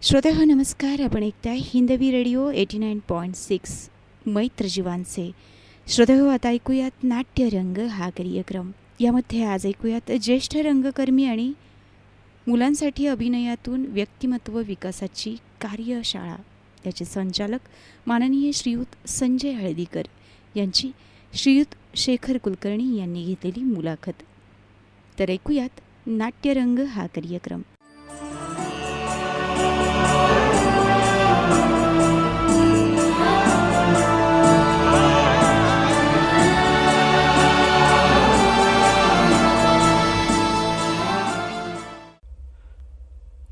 श्रोते नमस्कार. आपण ऐकताय हिंदवी रेडिओ 89.6 मैत्र जीवांचे. श्रोते आता ऐकूयात नाट्यरंग हा कार्यक्रम. यामध्ये आज ऐकूयात ज्येष्ठ रंगकर्मी आणि मुलांसाठी अभिनयातून व्यक्तिमत्व विकासाची कार्यशाळा याचे संचालक माननीय श्रीयुत संजय हळदीकर यांची श्रीयुत शेखर कुलकर्णी यांनी घेतलेली मुलाखत. तर ऐकूयात नाट्यरंग हा कार्यक्रम.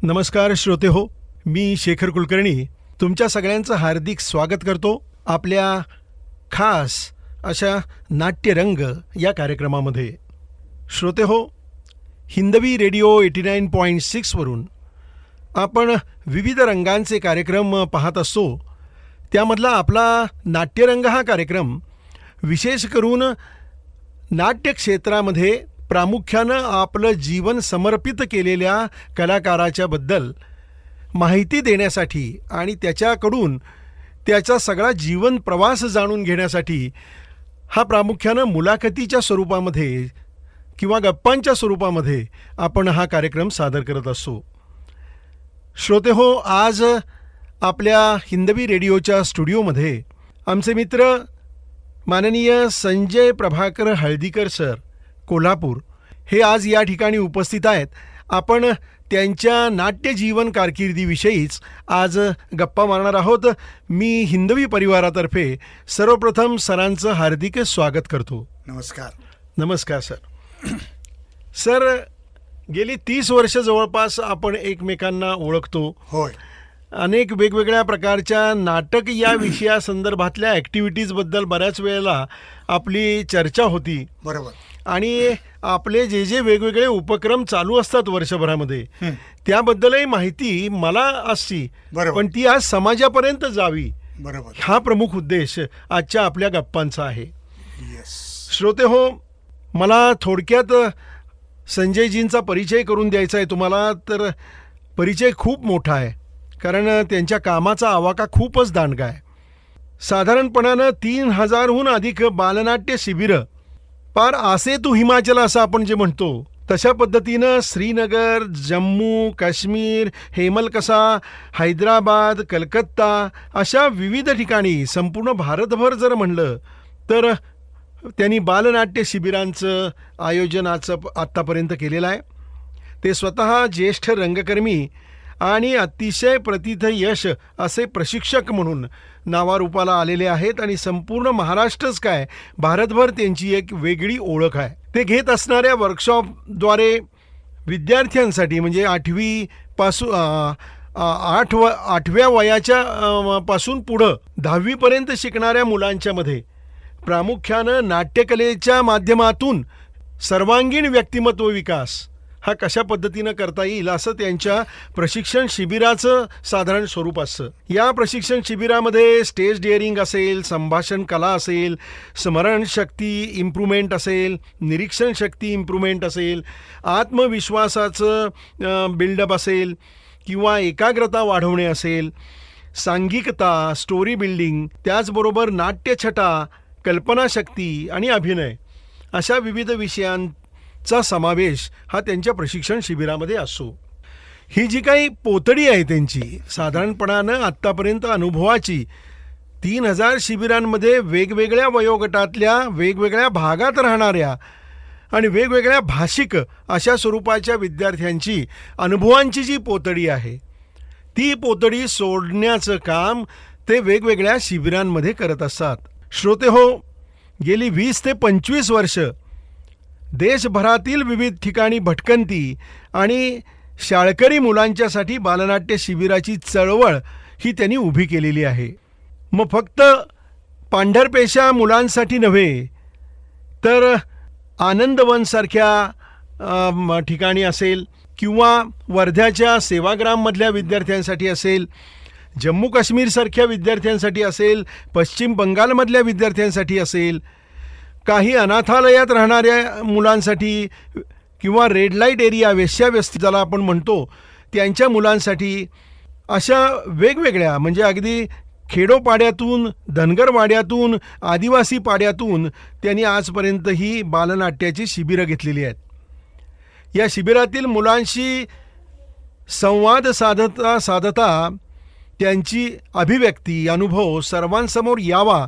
नमस्कार श्रोते हो, मी शेखर कुलकर्णी तुमच्या सगळ्यांचं हार्दिक स्वागत करतो आपल्या खास अशा नाट्यरंग या कार्यक्रमामध्ये. श्रोते हो, हिंदवी रेडिओ 89.6 वरून आपण विविध रंगांचे कार्यक्रम पाहत असतो. त्यामधला आपला नाट्यरंग हा कार्यक्रम विशेष करून नाट्यक्षेत्रामध्ये प्रामुख्यानं आपलं जीवन समर्पित केलेल्या कलाकाराच्या बद्दल माहिती देण्यासाठी आणि त्याच्याकडून त्याचा सगळा जीवन प्रवास जाणून घेण्यासाठी हा प्रामुख्यानं मुलाखतीच्या स्वरूपामध्ये किंवा गप्पांच्या स्वरूपामध्ये आपण हा कार्यक्रम सादर करत असतो. श्रोते हो, आज आपल्या हिंदवी रेडिओच्या स्टुडिओमध्ये आमचे मित्र माननीय संजय प्रभाकर हळदीकर सर कोल्हापूर हे आज या ठिकाणी उपस्थित आहेत. आपण त्यांच्या नाट्यजीवन कारकिर्दीविषयीच आज गप्पा मारणार आहोत. मी हिंदवी परिवारातर्फे सर्वप्रथम सरांचं हार्दिक स्वागत करतो. नमस्कार. नमस्कार सर. सर, गेली 30 वर्ष जवळपास आपण एकमेकांना ओळखतो. होय. अनेक वेगवेगळ्या प्रकारच्या नाटक या विषयासंदर्भातल्या ॲक्टिव्हिटीजबद्दल बऱ्याच वेळेला आपली चर्चा होती. बरोबर. आणि आपले जे जे वेगवेगळे उपक्रम चालू असतात वर्षभरामध्ये त्याबद्दलही माहिती मला असती, पण ती आज समाजापर्यंत जावी. बरोबर. हा प्रमुख उद्देश आजच्या आपल्या गप्पांचा आहे. येस. श्रोते हो, मला थोडक्यात संजयजींचा परिचय करून द्यायचा आहे तुम्हाला. तर परिचय खूप मोठा आहे, कारण त्यांच्या कामाचा आवाका खूपच दांडगा आहे. साधारणपणानं 3000हून अधिक बालनाट्य शिबिरं, पार आसे तू हिमाचल असं आपण जे म्हणतो तशा पद्धतीनं श्रीनगर, जम्मू काश्मीर, हेमलकसा, हैदराबाद, कलकत्ता अशा विविध ठिकाणी संपूर्ण भारतभर जर म्हणलं तर त्यांनी बालनाट्य शिबिरांचं आयोजनाचं आत्तापर्यंत केलेलं आहे. ते स्वतः ज्येष्ठ रंगकर्मी आणि अतिशय प्रथित यश असे प्रशिक्षक म्हणून नावारूपाला आलेले आहेत. आणि संपूर्ण महाराष्ट्रच काय, भारतभर त्यांची एक वेगळी ओळख आहे. ते घेत असणाऱ्या वर्कशॉपद्वारे विद्यार्थ्यांसाठी म्हणजे 8व्या वयाच्या पासून पुढं 10वीपर्यंत शिकणाऱ्या मुलांच्या मध्ये प्रामुख्यानं नाट्यकलेच्या माध्यमातून सर्वांगीण व्यक्तिमत्व विकास हा कशा पद्धतीनं करता येईल असं त्यांच्या प्रशिक्षण शिबिराचं साधारण स्वरूप असतं. या प्रशिक्षण शिबिरामध्ये स्टेज डेअरिंग असेल, संभाषण कला असेल, स्मरणशक्ती इम्प्रूव्हमेंट असेल, निरीक्षण शक्ती इम्प्रूव्हमेंट असेल, आत्मविश्वासाचं बिल्डअप असेल किंवा एकाग्रता वाढवणे असेल, सांघिकता, स्टोरी बिल्डिंग, त्याचबरोबर नाट्यछटा, कल्पनाशक्ती आणि अभिनय अशा विविध विषयांचा समावेश हा त्यांच्या प्रशिक्षण शिबिरामध्ये असतो. ही जी काही पोतडी आहे त्यांची साधारणपणानं आत्तापर्यंत अनुभवाची 3000 शिबिरांमध्ये वेगवेगळ्या वयोगटातल्या वेगवेगळ्या भागात राहणाऱ्या आणि वेगवेगळ्या भाषिक अशा स्वरूपाच्या विद्यार्थ्यांची अनुभवांची जी पोतडी आहे ती पोतडी सोडण्याचं काम ते वेगवेगळ्या शिबिरांमध्ये करत असतात. श्रोते हो, गेली 20 ते 25 वर्ष देशभरातील विविध ठिकाणी भटकंती आणि शाळकरी मुलांच्यासाठी बालनाट्य शिबिराची चळवळ ही त्यांनी उभी केलेली आहे. मग फक्त पांढरपेशा मुलांसाठी नव्हे तर आनंदवनसारख्या ठिकाणी असेल किंवा वर्ध्याच्या सेवाग्राममधल्या विद्यार्थ्यांसाठी असेल, जम्मू काश्मीरसारख्या विद्यार्थ्यांसाठी असेल, पश्चिम बंगालमधल्या विद्यार्थ्यांसाठी असेल, काही अनाथालयात राहणाऱ्या मुलांसाठी किंवा रेड लाईट एरिया वेश्यावस्ती ज्याला आपण म्हणतो त्यांच्या मुलांसाठी अशा वेगवेगळ्या म्हणजे अगदी खेडोपाड्यातून, धनगर वाड्यातून, आदिवासी पाड्यातून त्यांनी आजपर्यंत ही बालनाट्याची शिबिरं घेतलेली आहेत. या शिबिरातील मुलांशी संवाद साधता साधता त्यांची अभिव्यक्ती, अनुभव सर्वांसमोर यावा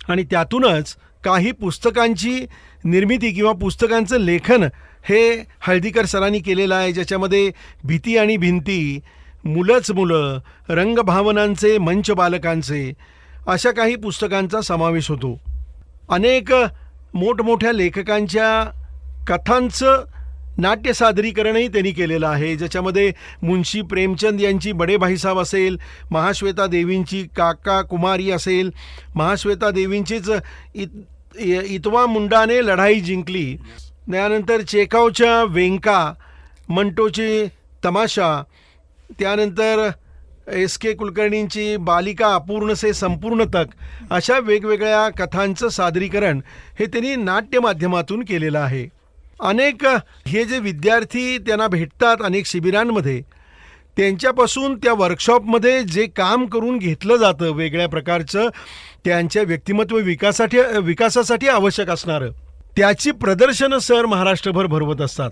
आणि त्यातूनच काही पुस्तकांची निर्मिती किंवा पुस्तकांचं लेखन हे हळदीकर सरांनी केलेलं आहे, ज्याच्यामध्ये भीती आणि भिंती, मुलंच मुलं, रंगभावनांचे मंच बालकांचे अशा काही पुस्तकांचा समावेश होतो. अनेक मोठमोठ्या लेखकांच्या कथांचं नाट्य सादरीकरणही त्यांनी केलेलं आहे, ज्याच्यामध्ये मुंशी प्रेमचंद यांची बडे भाईसाहब असेल, महाश्वेता देवींची काका कुमारी असेल, महाश्वेता देवींचीच इतवा मुंडाने लढाई जिंकली, त्यानंतर चेकावच्या वेंका, मंटोची तमाशा, त्यानंतर एस.के. कुलकर्णींची बालिका अपूर्ण से संपूर्ण तक, अशा वेगवेगळ्या कथांचं सादरीकरण हे त्यांनी नाट्य माध्यमातून केलेलं आहे. अनेक हे जे विद्यार्थी त्यांना भेटतात अनेक शिबिरांमध्ये, त्यांच्यापासून त्या वर्कशॉपमध्ये जे काम करून घेतलं जातं वेगळ्या प्रकारचं त्यांच्या व्यक्तिमत्व विकासासाठी आवश्यक असणारं, त्याची प्रदर्शनं सर महाराष्ट्रभर भरवत असतात.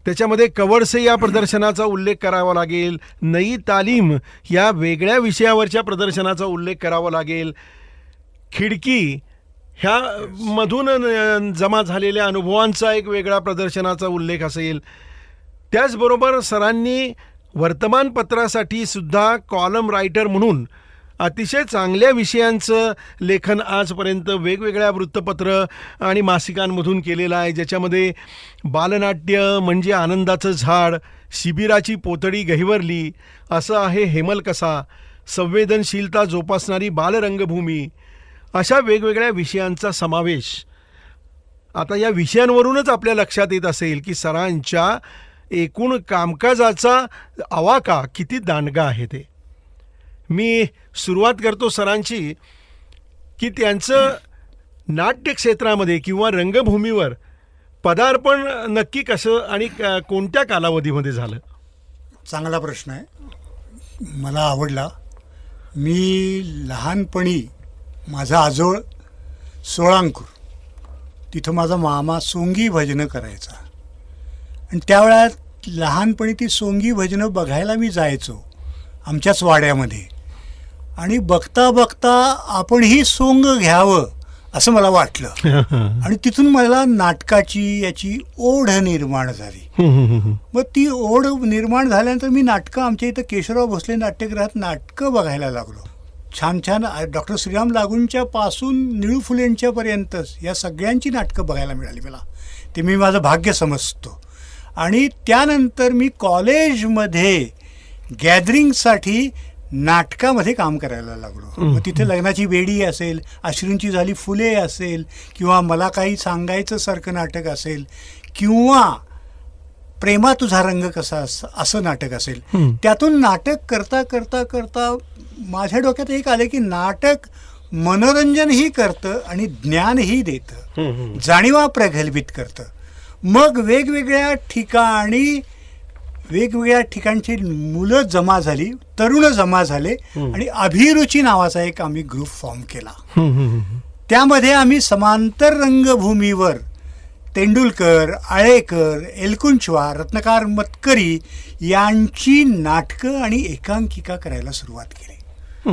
त्याच्यामध्ये कवडसे या प्रदर्शनाचा उल्लेख करावा लागेल, नई तालीम या वेगळ्या विषयावरच्या प्रदर्शनाचा उल्लेख करावा लागेल, खिडकी ह्या मधून जमा झालेल्या अनुभवांचा एक वेगळा प्रदर्शनाचा उल्लेख असेल. त्याचबरोबर सरांनी वर्तमानपत्रासाठी सुद्धा कॉलम रायटर म्हणून अतिशय चांगल्या विषयांचं लेखन आजपर्यंत वेगवेगळ्या वृत्तपत्र आणि मासिकांमधून केलेलं आहे, ज्याच्यामध्ये बालनाट्य म्हणजे आनंदाचं झाड, शिबिराची पोतडी गहिवरली, असं आहे हेमल कसा, संवेदनशीलता जोपासणारी बालरंगभूमी, अशा वेगवेगळ्या विषयांचा समावेश. आता या विषयांवरूनच आपल्या लक्षात येत असेल की सरांच्या एकूण कामकाजाचा आवाका किती दांडगा आहे ते. मी सुरुवात करतो सरांची की त्यांचं नाट्यक्षेत्रामध्ये किंवा रंगभूमीवर पदार्पण नक्की कसं आणि कोणत्या कालावधीमध्ये झालं? चांगला प्रश्न आहे, मला आवडला. मी लहानपणी माझा आजोळ सोळांकूर, तिथं माझा मामा सोंगी भजनं करायचा आणि त्यावेळात लहानपणी ती सोंगी भजनं बघायला मी जायचो आमच्याच वाड्यामध्ये. आणि बघता बघता आपणही सोंग घ्यावं असं मला वाटलं आणि तिथून मला नाटकाची याची ओढ निर्माण झाली. मग ती ओढ निर्माण झाल्यानंतर मी नाटकं आमच्या इथं केशवराव भोसले नाट्यगृहात नाटकं बघायला लागलो. छान छान डॉक्टर श्रीराम लागूंच्या पासून निळू फुलेंच्या पर्यंत या सगळ्यांची नाटकं बघायला मिळाली मला. ते मी माझं भाग्य समजतो. आणि त्यानंतर मी कॉलेजमध्ये गॅदरिंगसाठी नाटकामध्ये काम करायला लागलो. मग तिथे लग्नाची बेडी असेल, अश्रूंची झाली फुले असेल, किंवा मला काही सांगायचं सारखं नाटक असेल, किंवा प्रेमा तुझा रंग कसा असं नाटक असेल. त्यातून नाटक करता करता करता माझ्या डोक्यात एक आले की नाटक मनोरंजनही करतं आणि ज्ञानही देतं, जाणीवा प्रगल्भित करतं. मग वेगवेगळ्या ठिकाणची मुलं जमा झाली, तरुण जमा झाले आणि अभिरुची नावाचा एक आम्ही ग्रुप फॉर्म केला. त्यामध्ये आम्ही समांतर रंगभूमीवर तेंडुलकर, आळेकर, एलकुंचवा, रत्नकार मतकरी यांची नाटकं आणि एकांकिका करायला सुरुवात केली.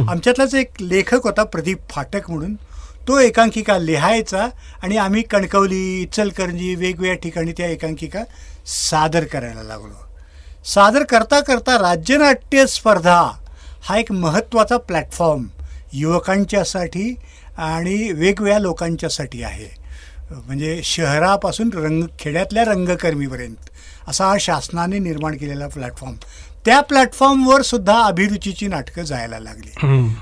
आमच्यातलाच एक लेखक होता प्रदीप फाटक म्हणून, तो एकांकिका लिहायचा आणि आम्ही कणकवली, इचलकरंजी वेगवेगळ्या ठिकाणी त्या एकांकिका सादर करायला लागलो. सादर करता करता राज्यनाट्य स्पर्धा हा एक महत्त्वाचा प्लॅटफॉर्म युवकांच्यासाठी आणि वेगवेगळ्या लोकांच्यासाठी आहे. म्हणजे शहरापासून खेड्यातल्या रंगकर्मीपर्यंत असा हा शासनाने निर्माण केलेला प्लॅटफॉर्म. त्या प्लॅटफॉर्मवर सुद्धा अभिरुचीची नाटकं जायला लागली.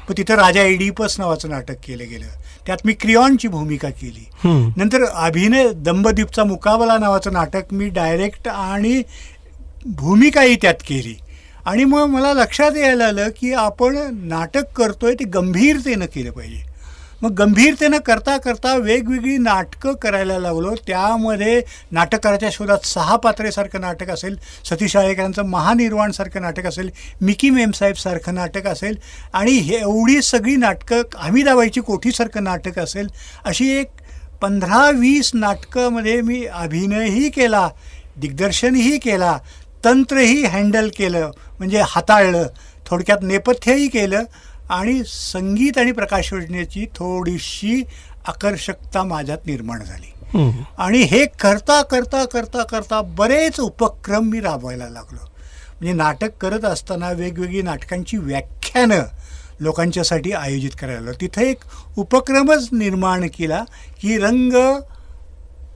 पण तिथं राजा एडिपस नावाचं नाटक केलं गेलं, त्यात मी क्रिऑनची भूमिका केली. नंतर अभिनय दंबदीपचा मुकाबला नावाचं नाटक मी डायरेक्ट आणि भूमिकाही त्यात केली. आणि मग मला लक्षात यायला आलं की आपण नाटक करतोय ते गंभीरतेनं केलं पाहिजे. मग गंभीरतेनं करता करता वेगवेगळी नाटकं करायला लागलो. त्यामध्ये नाटककाराच्या शोधात 6 पात्रेसारखं नाटक असेल, सतीश आळेकरांचं महानिर्वाणसारखं नाटक असेल, मिकी मेमसाहेबसारखं नाटक असेल आणि हे एवढी सगळी नाटकं, हमीदाबाईची कोठीसारखं नाटक असेल, अशी एक 15-20 नाटकामध्ये मी अभिनयही केला, दिग्दर्शनही केला, तंत्रही हँडल केलं, म्हणजे हाताळलं, थोडक्यात नेपथ्यही केलं आणि संगीत आणि प्रकाश योजनेची थोडीशी आकर्षकता माझ्यात निर्माण झाली. आणि हे करता करता करता करता बरेच उपक्रम मी राबवायला लागलो. म्हणजे नाटक करत असताना वेगवेगळी नाटकांची व्याख्यानं लोकांच्यासाठी आयोजित करायला लागलो. तिथं एक उपक्रमच निर्माण केला की रंग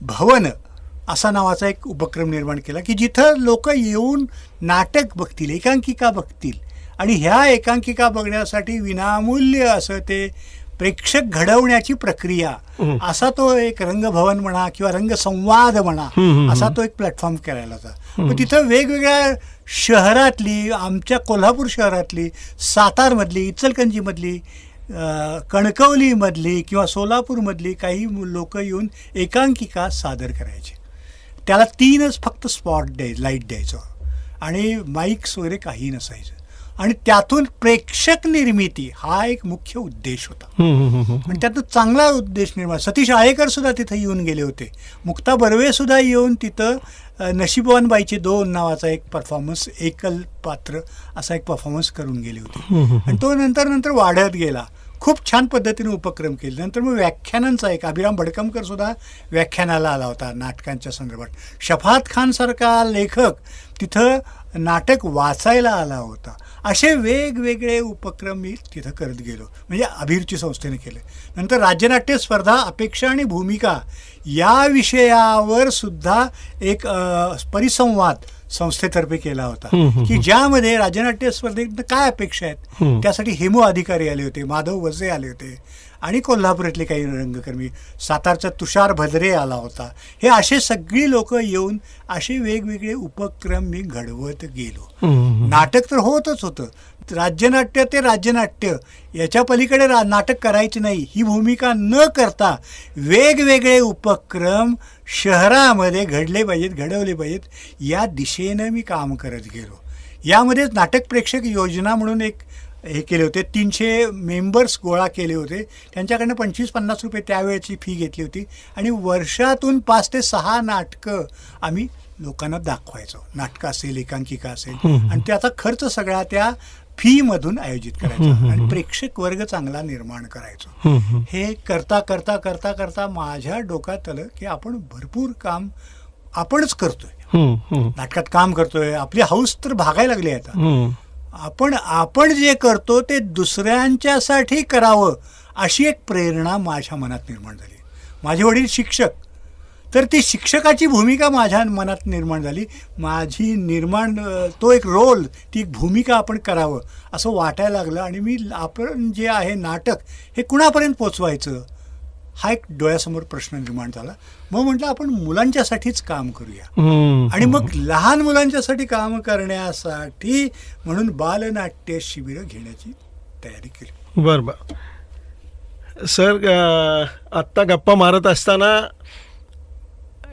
भवन असा नावाचा एक उपक्रम निर्माण केला की जिथं लोक येऊन नाटक बघतील, एकांकिका बघतील आणि ह्या एकांकिका बघण्यासाठी विनामूल्य असं ते प्रेक्षक घडवण्याची प्रक्रिया, असा तो एक रंगभवन म्हणा किंवा रंगसंवाद म्हणा, असा तो एक प्लॅटफॉर्म करायला होता. मग तिथं वेगवेगळ्या शहरातली, आमच्या कोल्हापूर शहरातली, सातारमधली, इचलकरंजीमधली, कणकवलीमधली किंवा सोलापूरमधली काही लोक येऊन एकांकिका सादर करायचे. त्याला 3च फक्त लाईट द्यायचं आणि माईक्स वगैरे काही नसायचं आणि त्यातून प्रेक्षक निर्मिती हा एक मुख्य उद्देश होता. आणि त्यातून चांगला उद्देश निर्माण. सतीश आळेकर सुद्धा तिथं येऊन गेले होते, मुक्ता बर्वे सुद्धा येऊन तिथं नशीबवान बाईचे 2 नावाचा एक परफॉर्मन्स, एकल पात्र असा एक परफॉर्मन्स करून गेले होते. आणि तो नंतर वाढत गेला. खूप छान पद्धतीने उपक्रम केले. नंतर मग व्याख्यानांचा एक अभिराम भडकमकर सुद्धा व्याख्यानाला आला होता नाटकांच्या संदर्भात. शफात खानसारखा लेखक तिथं नाटक वाचायला आला होता. असे वेगवेगळे उपक्रम मी तिथं करत गेलो, म्हणजे अभिरुची संस्थेने केले. नंतर राज्यनाट्य स्पर्धा, अपेक्षा आणि भूमिका या विषयावर सुद्धा एक परिसंवाद संस्थेतर्फे केला होता की ज्यामध्ये राज्यनाट्य स्पर्धेत काय अपेक्षा आहेत त्यासाठी हेमू अधिकारी आले होते, माधव वजे आले होते आणि कोल्हापुरातले काही रंगकर्मी, सातारचा तुषार भद्रे आला होता. हे असे सगळी लोक येऊन असे वेगवेगळे उपक्रम मी घडवत गेलो. नाटक तर होतच होतं. राज्यनाट्य ते राज्यनाट्य, याच्या पलीकडे नाटक करायचे नाही ही भूमिका न करता वेगवेगळे उपक्रम शहरामध्ये घडले पाहिजेत, घडवले पाहिजेत, या दिशेनं मी काम करत गेलो. यामध्ये नाटक प्रेक्षक योजना म्हणून एक हे केले होते. 300 मेंबर्स गोळा केले होते. त्यांच्याकडनं 25-50 रुपये त्यावेळेची फी घेतली होती आणि वर्षातून 5 ते 6 नाटकं आम्ही लोकांना दाखवायचो. नाटकं असेल, एकांकिका असेल, आणि त्याचा खर्च सगळा त्या फीमधून आयोजित करायचा आणि प्रेक्षक वर्ग चांगला निर्माण करायचो. हे करता करता करता करता माझ्या डोक्यात आलं की आपण भरपूर काम आपणच करतोय, नाटकात काम करतोय, आपली हौस तर भागायला लागली आता. आपण जे करतो ते दुसऱ्यांच्यासाठी करावं अशी एक प्रेरणा माझ्या मनात निर्माण झाली. माझे वडील शिक्षक, तर ती शिक्षकाची भूमिका माझ्या मनात निर्माण झाली. तो एक रोल, ती एक भूमिका आपण करावं असं वाटायला लागलं. आणि आपण जे आहे नाटक हे कुणापर्यंत पोचवायचं हा एक डोळ्यासमोर प्रश्न निर्माण झाला. मग म्हटलं आपण मुलांच्यासाठीच काम करूया. आणि मग लहान मुलांच्यासाठी काम करण्यासाठी म्हणून बालनाट्य शिबिरं घेण्याची तयारी केली. बरं सर, आत्ता गप्पा मारत असताना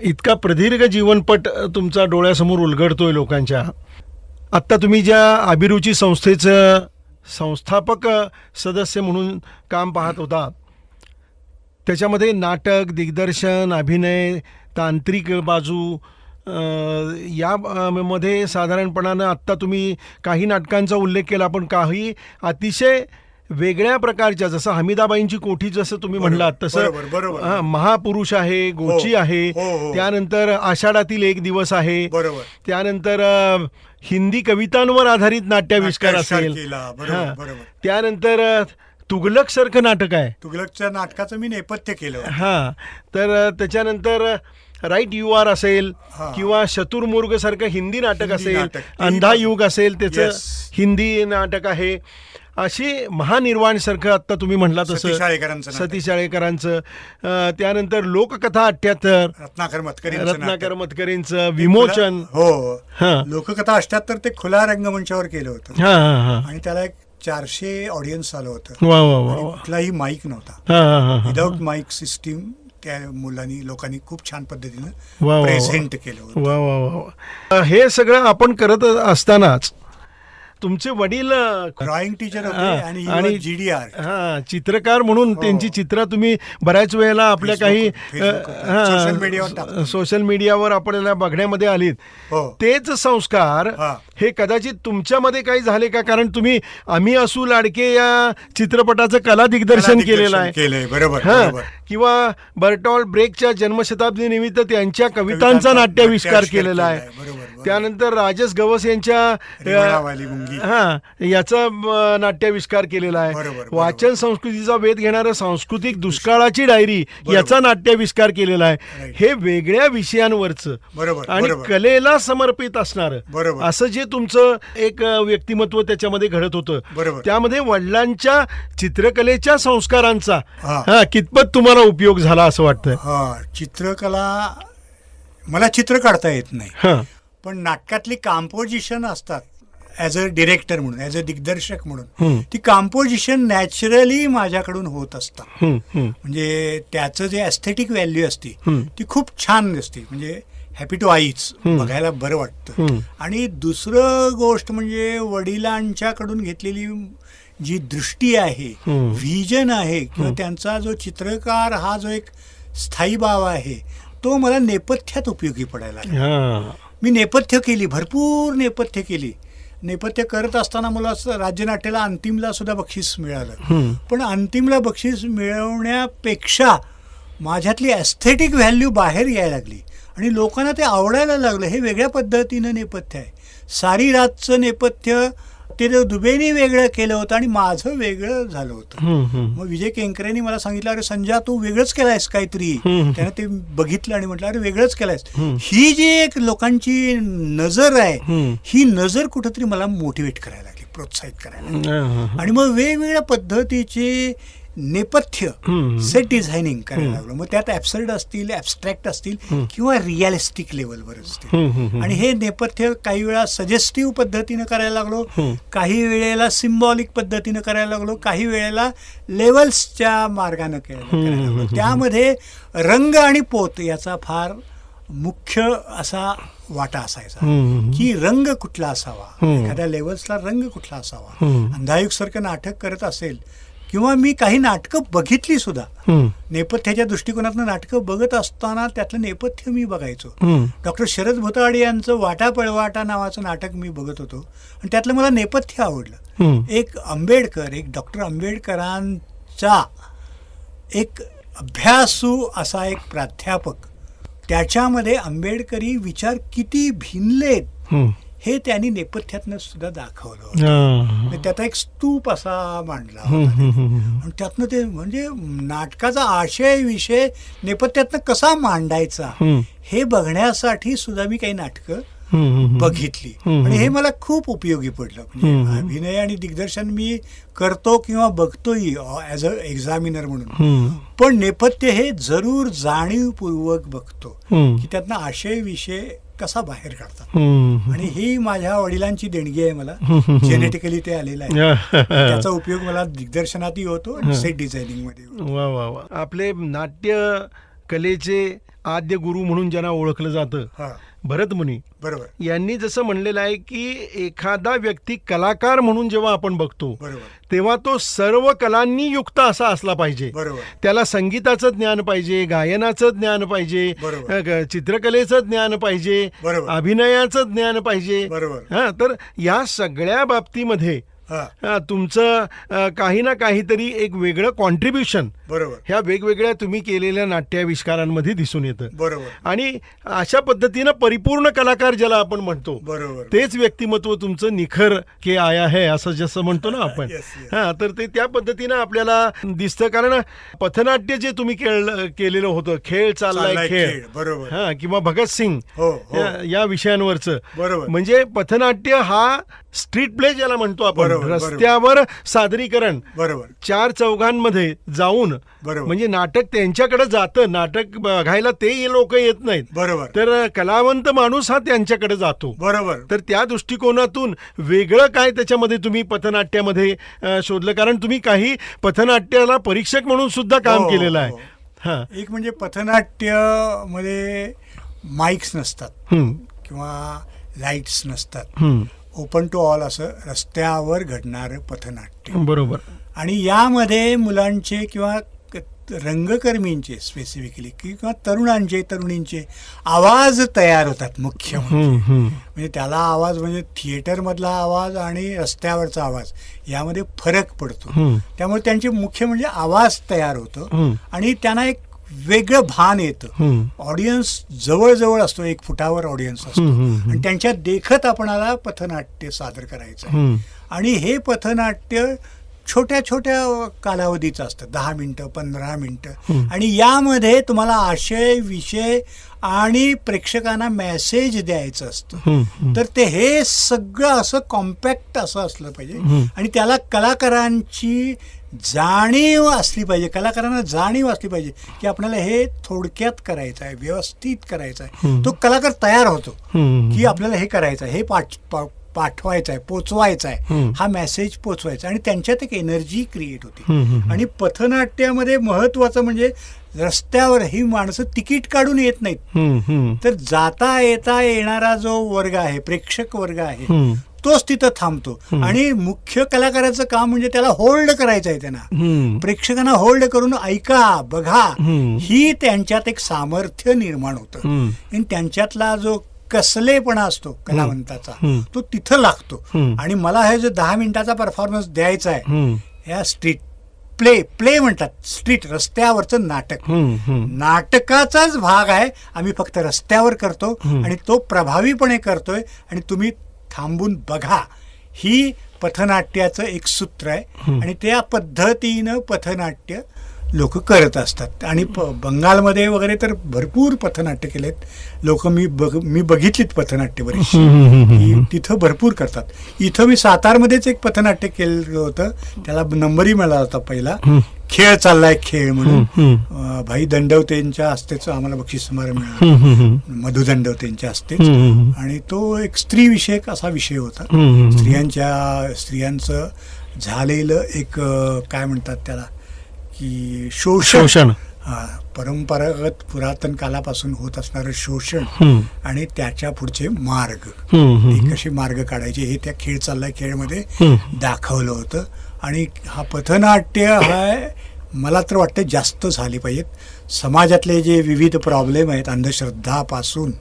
इतका प्रदीर्घ जीवनपट तुमचा डोळ्यासमोर उलगडतोय लोकांच्या. आत्ता तुम्ही ज्या अभिरुची संस्थेचं संस्थापक सदस्य म्हणून काम पाहत होता, त्याच्यामध्ये नाटक, दिग्दर्शन, अभिनय, तांत्रिक बाजू या मध्ये साधारणपणानं आत्ता तुम्ही काही नाटकांचा उल्लेख केला, पण काही अतिशय वेगळ्या प्रकारच्या, जसं हमीदाबाईंची कोठी जसं तुम्ही म्हणलात तसं महापुरुष आहे, गोची आहे, त्यानंतर आषाढातील एक दिवस आहे, त्यानंतर हिंदी कवितांवर आधारित नाट्याविष्कार असेल, त्यानंतर तुगलक सारखं नाटक आहे. तुगलकच्या नाटकाचं मी नेपथ्य केलं. हां, तर त्याच्यानंतर राईट यू आर असेल किंवा शतुर्मुर्ग सारखं हिंदी नाटक असेल, अंधा युग असेल त्याचं हिंदी नाटक आहे. अशी महानिर्वाण सारखं आत्ता तुम्ही म्हणला तसं सतीश आळेकरांचं, त्यानंतर लोककथा 78, रत्नाकर मतकरींचं विमोचन. हो, लोककथा 78 ते खुला रंगमंचावर केलं होतं आणि त्याला एक 400 ऑडियन्स आलं होतं. वा वा वा आणि वा. कुठलाही माईक नव्हता. हा हा हा हा. विदाऊट माईक सिस्टीम त्या लोकांनी खूप छान पद्धतीनं वा वा वा. प्रेझेंट केलं होतं. वा वा वा वा. हे सगळं आपण करत असतानाच तुमचे वडील ड्रॉइंग टीचर होते हा, आणि आणि GDR हा चित्रकार म्हणून हो. त्यांची चित्र तुम्ही बऱ्याच वेळेला आपल्या काही सोशल मीडियावर टाकतो. सोशल मीडियावर आपल्याला बघण्यामध्ये आलीत. हो. तेच संस्कार हा. हे कदाचित तुमच्यामध्ये काही झाले का? कारण तुम्ही आम्ही असू लाडके या चित्रपटाचं कला दिग्दर्शन केलेलं आहे. केलंय. बरोबर हा, बरोबर. किंवा बर्टॉल्ट ब्रेकच्या जन्मशताब्दी निमित्त त्यांच्या कवितांचा नाट्याविष्कार केलेला आहे. बरोबर. त्यानंतर राजेश गवस यांच्या रिवणावाली मुंगी. हा याचा नाट्याविष्कार केलेला आहे. बरोबर. वाचन संस्कृतीचा वेध घेणारं सांस्कृतिक दुष्काळाची डायरी याचा नाट्याविष्कार केलेला आहे. Right. हे वेगळ्या विषयांवरचं बरोबर आणि बरोबर. कलेला समर्पित असणारं बरोबर. असं जे तुमचं एक व्यक्तिमत्व त्याच्यामध्ये घडत होतं, बरोबर. त्यामध्ये वडिलांच्या चित्रकलेच्या संस्कारांचा हा. कितपत तुम्हाला उपयोग झाला असं वाटतंय? हा, चित्रकला मला चित्र काढता येत नाही, हा पण नाटकातली कॉम्पोजिशन असतात ॲज अ डिरेक्टर म्हणून, ॲज अ दिग्दर्शक म्हणून हम्म. ती कॉम्पोजिशन नॅचरली माझ्याकडून होत असतात. हम्म, हम्म, म्हणजे त्याचं जे ॲस्थेटिक व्हॅल्यू असते हम्म. ती खूप छान असते. म्हणजे हॅपी टू आईज बघायला बरं वाटतं. हम्म. आणि दुसरं गोष्ट म्हणजे वडिलांच्याकडून घेतलेली जी दृष्टी आहे, हम्म. व्हिजन आहे, किंवा त्यांचा जो चित्रकार हा जो एक स्थायी भाव आहे, तो मला नेपथ्यात उपयोगी पडायला लागला. हा. मी नेपथ्य केली, भरपूर नेपथ्य केली. नेपथ्य करत असताना मला असं राज्यनाट्याला अंतिमला सुद्धा बक्षीस मिळालं. हम्म. पण अंतिमला बक्षीस मिळवण्यापेक्षा माझ्यातली ॲस्थेटिक व्हॅल्यू बाहेर यायला लागली आणि लोकांना ते आवडायला लागलं. हे वेगळ्या पद्धतीनं नेपथ्य आहे. सारी रातचं नेपथ्य ते दुबेनी वेगळं केलं होतं आणि माझं वेगळं झालं होतं. हम्म, हम्म. मग विजय केंकरेंनी मला सांगितलं, अरे संजय तू वेगळंच केलंयस काहीतरी. हम्म. त्यानं ते बघितलं आणि म्हटलं, अरे वेगळंच केलंयस. हम्म. ही जी एक लोकांची नजर आहे, हम्म. ही नजर कुठंतरी मला मोटिवेट करायला लागली, प्रोत्साहित करायला लागली. हा, हा, हा. आणि मग वेगवेगळ्या पद्धतीचे नेपथ्य हम्म. सेट डिझायनिंग करायला लागलो. मग त्यात ॲब्सर्ड असतील, ॲबस्ट्रॅक्ट असतील, किंवा रिअलिस्टिक लेवलवर असतील. हम्म, हम्म, हम्म. आणि हे नेपथ्य काही वेळा सजेस्टिव्ह पद्धतीनं करायला लागलो, हम्म. काही वेळेला सिम्बॉलिक पद्धतीनं करायला लागलो, काही वेळेला लेवल्सच्या मार्गानं करायला लागलो. त्यामध्ये रंग आणि पोत याचा फार मुख्य असा वाटा असायचा, हम्म. की रंग कुठला असावा, हम्म. एखाद्या लेवल्सला रंग कुठला असावा. हम्म. अंधायुगसारखं नाटक करत असेल, किंवा मी काही नाटकं बघितली सुद्धा, हम्म. नेपथ्याच्या दृष्टिकोनातून नाटकं बघत असताना त्यातलं नेपथ्य मी बघायचो. हम्म. डॉक्टर शरद भुताडे यांचं वाटा पळवाटा नावाचं नाटक मी बघत होतो आणि त्यातलं मला नेपथ्य आवडलं. हम्म. एक डॉक्टर आंबेडकरांचा एक अभ्यासू असा एक प्राध्यापक, त्याच्यामध्ये आंबेडकरी विचार किती भिनलेत हम्म. हे त्यांनी नेपथ्यातनं सुद्धा दाखवलं होतं. हा. म्हणजे त्याचा एक स्तूप असा मांडला हम्म, होता. हम्म, हम्म. आणि त्यातनं ते म्हणजे नाटकाचा आशय विषय नेपथ्यातनं कसा मांडायचा हम्म. हे बघण्यासाठी सुद्धा मी काही नाटकं हम्म, हम्म. बघितली. हम्म. आणि हे मला खूप उपयोगी पडलं. हम्म. म्हणजे अभिनय आणि दिग्दर्शन मी करतो किंवा बघतोही ॲज अ एक्झामिनर म्हणून, हम्म. पण नेपथ्य हे जरूर जाणीवपूर्वक बघतो, हम्म. की त्यातनं आशय विषय कसा बाहेर काढतात. हम्म. आणि ही माझ्या वडिलांची देणगी आहे मला. हम्म. जेनेटिकली ते आलेलं आहे. या. त्याचा उपयोग मला दिग्दर्शनातही होतो आणि सेट डिझायनिंग मध्ये होतो. वा वा वा. आपले नाट्य कलेचे आद्य गुरु म्हणून ज्यांना ओळखलं जातं, हा, भरतमुनी बरोबर यांनी जसं म्हणलेलं आहे की एखादा व्यक्ती कलाकार म्हणून जेव्हा आपण बघतो बरोबर तेव्हा तो सर्व कलांनी युक्त असा असला पाहिजे. बरोबर त्याला संगीताचं ज्ञान पाहिजे, गायनाचं ज्ञान पाहिजे, बरोबर. चित्रकलेचं ज्ञान पाहिजे, बरोबर. अभिनयाचं ज्ञान पाहिजे. बरोबर. हा, तर या सगळ्या बाबतीमध्ये हा, तुमचं काही ना काहीतरी एक वेगळं कॉन्ट्रीब्युशन बरोबर ह्या वेगवेगळ्या तुम्ही केलेल्या नाट्याविष्कारांमध्ये दिसून येतं. बरोबर आणि अशा पद्धतीनं परिपूर्ण कलाकार ज्याला आपण म्हणतो, बरोबर तेच व्यक्तिमत्व तुमचं निखर के आया है असं जसं म्हणतो ना आपण. Yes, yes. हा, तर ते त्या पद्धतीनं आपल्याला दिसतं. कारण पथनाट्य जे तुम्ही केलेलं होतं, खेळ चाललाय खेळ, बरोबर हा, किंवा भगतसिंग हो हो या विषयांवरचं, बरोबर म्हणजे पथनाट्य हा स्ट्रीट प्ले ज्याला म्हणतो आपण, बरोबर, बरोबर. रस्त्यावर सादरीकरण, बरोबर चार चौघांमध्ये जाऊन, बरोबर. म्हणजे नाटक त्यांच्याकडे जातं, नाटक बघायला ते लोक येत नाहीत, बरोबर तर कलावंत माणूस हा त्यांच्याकडे जातो. बरोबर तर त्या दृष्टिकोनातून वेगळं काय त्याच्यामध्ये तुम्ही पथनाट्यामध्ये शोधलं? कारण तुम्ही काही पथनाट्याला परीक्षक म्हणून सुद्धा काम हो, केलेलं आहे. हो. हां. एक म्हणजे पथनाट्य मध्ये माईक्स नसतात हं, किंवा लाईट्स नसतात, हं. ओपन टू ऑल असं रस्त्यावर घडणारं पथनाट्य. बरोबर. आणि यामध्ये मुलांचे किंवा रंगकर्मींचे स्पेसिफिकली किंवा तरुणींचे आवाज तयार होतात मुख्य म्हणजे. हं, हं. म्हणजे त्याला आवाज म्हणजे थिएटरमधला आवाज आणि रस्त्यावरचा आवाज यामध्ये फरक पडतो. हं. त्यामुळे त्यांचे मुख्य म्हणजे आवाज तयार होतो हं. आणि त्यांना एक वेगळं भान येतं. हं. ऑडियन्स जवळजवळ असतो, 1 फुटावर ऑडियन्स असतो हं, हं, हं. आणि त्यांच्या देखत आपणाला पथनाट्य सादर करायचं आहे. हं. आणि हे पथनाट्य छोट्या छोट्या कालावधीचं असतं, 10 मिनिटं 15 मिनिटं. आणि यामध्ये तुम्हाला आशय विषय आणि प्रेक्षकांना मेसेज द्यायचं असतं. हं, हं. तर ते हे सगळं असं कॉम्पॅक्ट असं असलं पाहिजे. हं. आणि त्याला कलाकारांची जाणीव असली पाहिजे, कलाकारांना जाणीव असली पाहिजे की आपल्याला हे थोडक्यात करायचं आहे, व्यवस्थित करायचं आहे. तो कलाकार तयार होतो हं. की आपल्याला हे करायचं आहे, हे पाठवायचं आहे, पोचवायचं आहे, हं. हा मेसेज पोचवायचा. आणि त्यांच्यात एक एनर्जी क्रिएट होती. हं, हं. आणि पथनाट्यामध्ये महत्वाचं म्हणजे रस्त्यावर ही माणसं तिकीट काढून येत नाहीत, हं, हं. तर जाता येता येणारा जो वर्ग आहे, प्रेक्षक वर्ग आहे, हं. तोच तिथं थांबतो. आणि मुख्य कलाकाराचं काम म्हणजे त्याला होल्ड करायचं आहे, त्यांना हं. प्रेक्षकांना होल्ड करून ऐका बघा, हं. ही त्यांच्यात एक सामर्थ्य निर्माण होतं. हं. आणि त्यांच्यातला जो कसलेपणा असतो कलावंताचा, हं. तो तिथं लागतो. हं. आणि मला हे जो 10 मिनिटाचा परफॉर्मन्स द्यायचा आहे, हं. ह्या स्ट्रीट प्ले म्हणतात, स्ट्रीट रस्त्यावरचं नाटक, हं. हं. नाटकाचाच भाग आहे. आम्ही फक्त रस्त्यावर करतो आणि तो प्रभावीपणे करतोय आणि तुम्ही थांबून बघा, ही पथनाट्याचं एक सूत्र आहे. आणि त्या पद्धतीनं पथनाट्य लोक करत असतात. आणि बंगालमध्ये वगैरे तर भरपूर पथनाट्य केलेत लोक. मी बघितलीत पथनाट्य बरीचशी, की तिथं भरपूर करतात. इथं मी सातारमध्येच एक पथनाट्य केलं होतं, त्याला नंबरही मिळाला होता पहिला, खेळ चाललाय खेळ म्हणून. भाई दंडवतेंच्या हस्तेच आम्हाला बक्षीस समारंभ मिळाला, मधु दंडवतेंच्या हस्तेच. आणि तो एक स्त्रीविषयक असा विषय होता. स्त्रियांचं झालेलं एक काय म्हणतात त्याला की शोषण, परंपरागत पुरातन कालापासून होत असणारं शोषण आणि त्याच्या पुढचे मार्ग, ते कसे मार्ग काढायचे हे त्या खेळ चाललाय खेळमध्ये दाखवलं होतं. आणि हा पथनाट्य हा मला तर वाटतं जास्त झाली पाहिजेत. समाजातले जे विविध प्रॉब्लेम आहेत, अंधश्रद्धापासून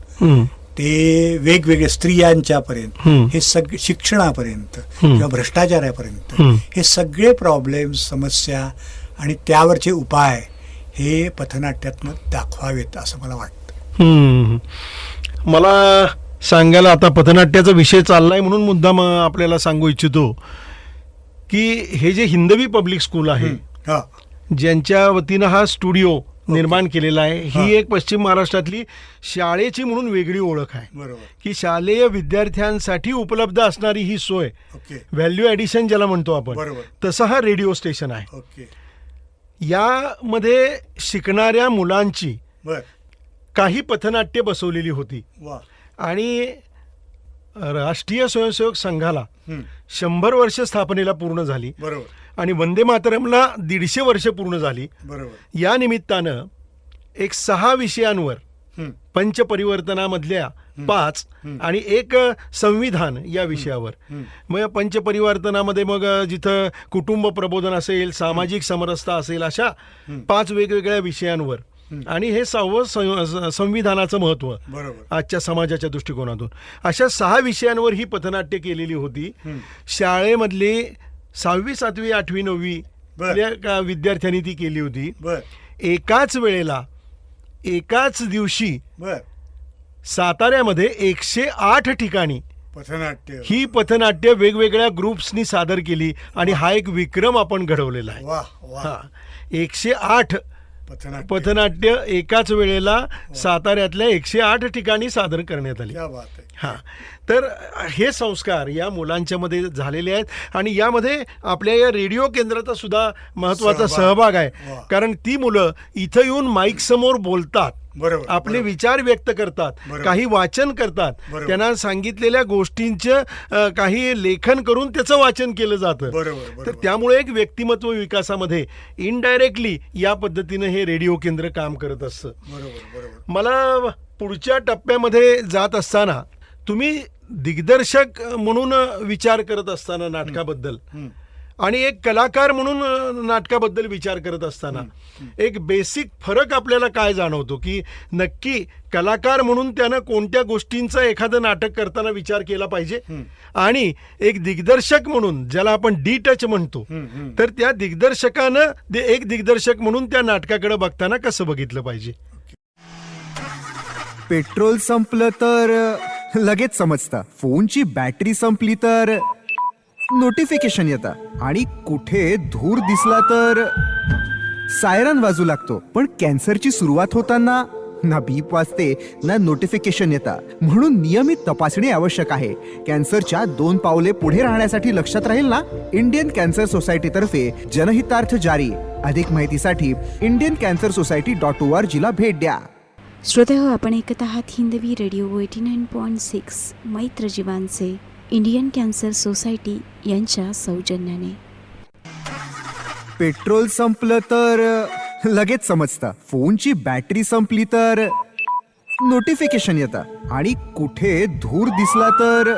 ते वेगवेगळे स्त्रियांच्या पर्यंत, हे सगळे शिक्षणापर्यंत किंवा भ्रष्टाचारापर्यंत, हे सगळे प्रॉब्लेम, समस्या आणि त्यावरचे उपाय हे पथनाट्यातनं दाखवावेत असं मला वाटतं. मला सांगायला आता पथनाट्याचा विषय चाललाय म्हणून मुद्दाम आपल्याला सांगू इच्छितो की हे जे हिंदवी पब्लिक स्कूल आहे, ज्यांच्या वतीनं हा स्टुडिओ निर्माण केलेला आहे, ही एक पश्चिम महाराष्ट्रातली शाळेची म्हणून वेगळी ओळख आहे. बरोबर. की शालेय विद्यार्थ्यांसाठी उपलब्ध असणारी ही सोय, व्हॅल्यू ॲडिशन ज्याला म्हणतो आपण, बरोबर. तसं हा रेडिओ स्टेशन आहे. ओके. यामध्ये शिकणाऱ्या मुलांची बर. काही पथनाट्य बसवलेली होती. वा. आणि राष्ट्रीय स्वयंसेवक संघाला 100 वर्ष स्थापनेला पूर्ण झाली. बरोबर. आणि वंदे मातरमला 150 वर्ष पूर्ण झाली. बरोबर. या निमित्तानं एक 6 विषयांवर, पंचपरिवर्तनामधल्या 5 आणि एक संविधान या विषयावर, मग पंचपरिवर्तनामध्ये मग जिथं कुटुंब प्रबोधन असेल, सामाजिक समरसता असेल, अशा 5 वेगवेगळ्या विषयांवर, आणि हे 6वं संविधानाचं महत्त्व आजच्या समाजाच्या दृष्टिकोनातून, अशा 6 विषयांवर ही पथनाट्य केलेली होती. शाळेमधली 6वी 7वी 8वी 9वी विद्यार्थ्यांनी ती केली होती. एकाच वेळेला एकाच दिवशी साताऱ्यामध्ये 108 ठिकाणी पथनाट्य, ही पथनाट्य वेगवेगळ्या ग्रुप्सनी सादर केली. आणि हा एक विक्रम आपण घडवलेला आहे. हा. 108 पथनाट्य एकाच वेळेला साताऱ्यातल्या 108 ठिकाणी सादर करण्यात आली. हा. तर हे संस्कार या मुलांच्या मध्ये झालेले आहेत आणि यामध्ये आपल्या या रेडिओ केंद्राचा सुद्धा महत्त्वाचा सहभाग आहे. वा. कारण ती मुलं इथं येऊन माईक समोर बोलतात, बरोबर, आपले बरोबर. विचार व्यक्त करतात, बरोबर. काही वाचन करतात, बरोबर. त्यांना सांगितलेल्या गोष्टींचं काही लेखन करून त्याचं वाचन केलं जातं. बरोबर, तर बरोबर. त्यामुळे एक व्यक्तिमत्व विकासामध्ये इनडायरेक्टली या पद्धतीनं हे रेडिओ केंद्र काम करत असतं. बरोबर, बरोबर. मला पुढच्या टप्प्यामध्ये जात असताना तुम्ही दिग्दर्शक म्हणून विचार करत असताना नाटकाबद्दल हं. आणि एक कलाकार म्हणून नाटकाबद्दल विचार करत असताना एक बेसिक फरक आपल्याला काय जाणवतो की नक्की कलाकार म्हणून त्यानं कोणत्या गोष्टींचा एखादं नाटक करताना विचार केला पाहिजे आणि एक दिग्दर्शक म्हणून ज्याला आपण डी टच म्हणतो तर त्या दिग्दर्शकानं एक दिग्दर्शक म्हणून त्या नाटकाकडे बघताना कसं बघितलं पाहिजे. पेट्रोल संपलं तर लगेच समजतं. फोनची बॅटरी संपली तर नोटिफिकेशन येतं आणि कुठे धूर दिसला तर सायरन वाजू लागतो. पण कॅन्सरची सुरुवात होताना ना बीप वाजते ना नोटिफिकेशन येतं. म्हणून नियमित तपासणी आवश्यक आहे. कॅन्सरच्या 2 पावले पुढे राहण्यासाठी लक्षात राहील ना. इंडियन कॅन्सर सोसायटी तर्फे जनहितार्थ जारी. अधिक माहितीसाठी indiancassoociety.org ला भेट द्या. श्रोतेहो, आपण ऐकत आहात हिंदवी रेडिओ 89.6 मैत्र जीवांचे इंडियन कॅन्सर सोसायटी यांच्या सौजन्याने. पेट्रोल संपलं तर लगेच समजतं. फोनची बॅटरी संपली तर नोटिफिकेशन येतं आणि कुठे धूर दिसला तर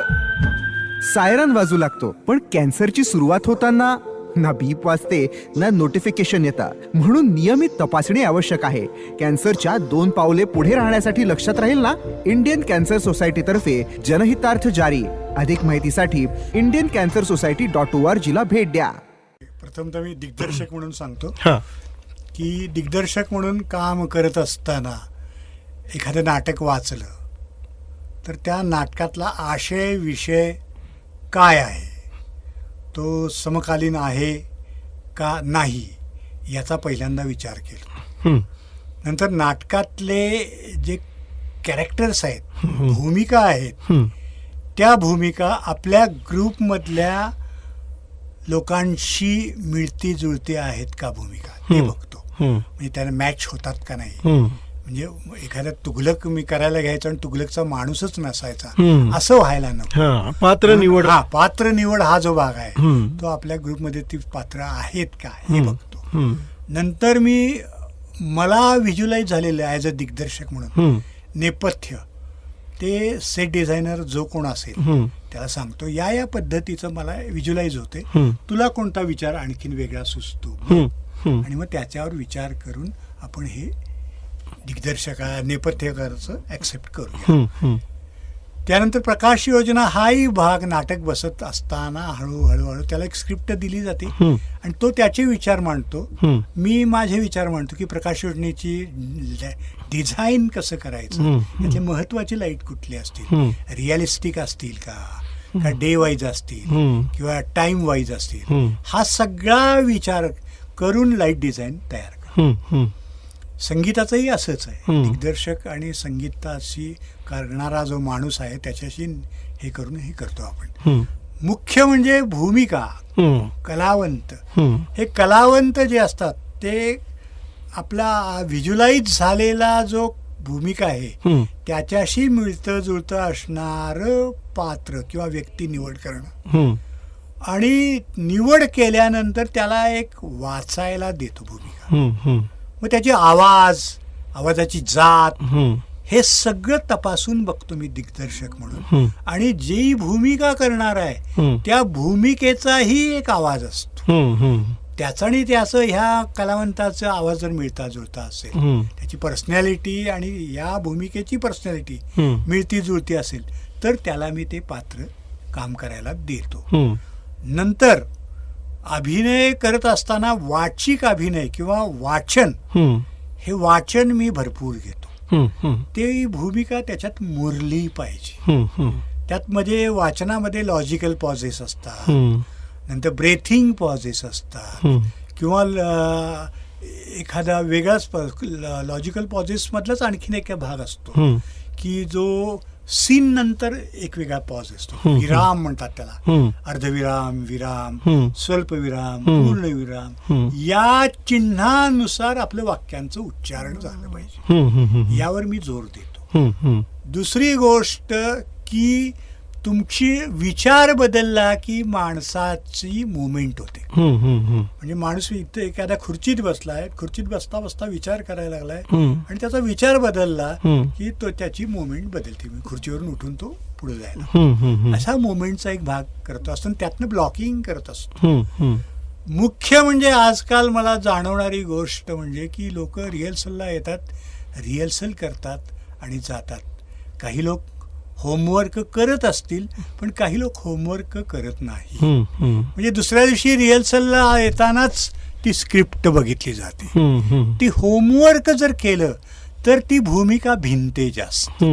सायरन वाजू लागतो. पण कॅन्सरची सुरुवात होताना ना बीप वाजते ना नोटिफिकेशन येतं. म्हणून नियमित तपासणी आवश्यक आहे. कॅन्सरच्या 2 पावले पुढे राहण्यासाठी लक्षात राहील ना. इंडियन कॅन्सर सोसायटी तर्फे जनहितार्थ जारी. अधिक माहितीसाठी indiancassoociety.org ला भेट द्या. प्रथमतः मी दिग्दर्शक म्हणून सांगतो हां की दिग्दर्शक म्हणून काम करत असताना एखादं नाटक वाचलं तर त्या नाटकातला आशय विषय काय आहे, तो समकालीन आहे का नाही याचा पहिल्यांदा विचार केला. नंतर नाटकातले जे कॅरेक्टर्स आहेत, भूमिका आहेत, त्या भूमिका आपल्या ग्रुपमधल्या लोकांशी मिळती जुळती आहेत का भूमिका ते बघतो. म्हणजे त्याला मॅच होतात का नाही. म्हणजे एखादा तुघलक मी करायला घ्यायचं आणि तुघलकचा माणूसच नसायचा असं व्हायला नको. पात्र निवड पात्र निवड हा जो भाग आहे तो आपल्या ग्रुपमध्ये ती पात्र आहेत का हे बघतो. नंतर मला व्हिज्युअलाइज झालेलं ॲज अ दिग्दर्शक म्हणून नेपथ्य ते सेट डिझायनर जो कोण असेल त्याला सांगतो या पद्धतीचं मला व्हिज्युअलाइज होते, तुला कोणता विचार आणखीन वेगळा सुचतो आणि मग त्याच्यावर विचार करून आपण हे नेपथ्यकाराचं ऍक्सेप्ट करूया. त्यानंतर प्रकाश योजना हाही भाग नाटक बसत असताना हळूहळू त्याला एक स्क्रिप्ट दिली जाते आणि तो त्याचे विचार मांडतो. मी माझे विचार मांडतो की प्रकाश योजनेची डिझाईन कसं करायचं, त्यातले महत्वाची लाईट कुठली असतील, रिअलिस्टिक असतील का डे वाईज असतील किंवा टाइम वाईज असतील, हा सगळा विचार करून लाईट डिझाईन तयार करतो. संगीताचंही असंच आहे. दिग्दर्शक आणि संगीताशी करणारा जो माणूस आहे त्याच्याशी हे करून हे करतो आपण. मुख्य म्हणजे भूमिका, कलावंत. हे कलावंत जे असतात ते आपला व्हिज्युअलाइज झालेला जो भूमिका आहे त्याच्याशी मिळतं जुळतं असणारं पात्र किंवा व्यक्ती निवड करणं आणि निवड केल्यानंतर त्याला एक वाचायला देतो भूमिका. मग त्याची आवाजाची जात हे सगळं तपासून बघतो मी दिग्दर्शक म्हणून. आणि जी भूमिका करणार आहे त्या भूमिकेचाही एक आवाज असतो. त्याचा आणि त्याचं ह्या कलावंताचा आवाज जर मिळता जुळता असेल, त्याची पर्सनॅलिटी आणि या भूमिकेची पर्सनॅलिटी मिळती जुळती असेल तर त्याला मी ते पात्र काम करायला देतो. नंतर अभिनय करत असताना वाचिक अभिनय किंवा वाचन, हे वाचन मी भरपूर घेतो. ते भूमिका त्याच्यात मुरली पाहिजे. त्यात म्हणजे वाचनामध्ये लॉजिकल पॉजेस असतात, नंतर ब्रेथिंग पॉजेस असतात किंवा एखादा वेगळाच लॉजिकल पॉजेस मधलाच आणखीन एक भाग असतो की जो सीन नंतर एक वेगळा पॉज असतो, विराम म्हणतात त्याला, अर्धविराम, विराम, स्वल्पविराम, पूर्णविराम, या चिन्हानुसार आपलं वाक्यांचं उच्चारण झालं पाहिजे, यावर मी जोर देतो. दुसरी गोष्ट की तुमची विचार बदलला की माणसाची मुवमेंट होते. म्हणजे माणूस इथं एखाद्या खुर्चीत बसलाय, खुर्चीत बसता बसता विचार करायला लागलाय आणि त्याचा विचार बदलला की तो त्याची मुवमेंट बदलते, खुर्चीवरून उठून तो पुढे जायला, असा मुवमेंटचा एक भाग करतो असतो आणि त्यातनं ब्लॉकिंग करत असतो. मुख्य म्हणजे आजकाल मला जाणवणारी गोष्ट म्हणजे की लोक रिहर्सलला येतात, रिहर्सल करतात आणि जातात. काही लोक होमवर्क करत असतील पण काही लोक होमवर्क करत नाही. म्हणजे दुसऱ्या दिवशी रिहर्सलला येतानाच ती स्क्रिप्ट बघितली जाते. ती होमवर्क जर केलं तर ती भूमिका भिनते जास्त.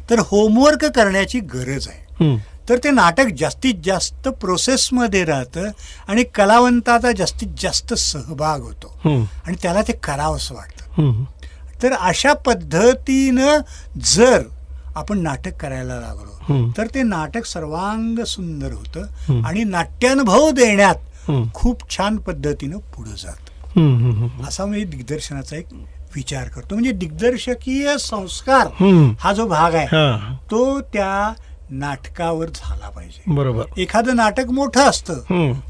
तर होमवर्क करण्याची गरज आहे. तर ते नाटक जास्तीत जास्त प्रोसेसमध्ये राहतं आणि कलावंताचा जास्तीत जास्त सहभाग होतो आणि त्याला ते करावंसं वाटतं. तर अशा पद्धतीनं जर आपण नाटक करायला लागलो तर ते नाटक सर्वांग सुंदर होतं आणि नाट्यानुभव देण्यात खूप छान पद्धतीनं पुढे जातं. असा मी दिग्दर्शनाचा एक विचार करतो. म्हणजे दिग्दर्शकीय संस्कार हा जो भाग आहे तो त्या नाटकावर झाला पाहिजे. बरोबर. एखादं नाटक मोठं असतं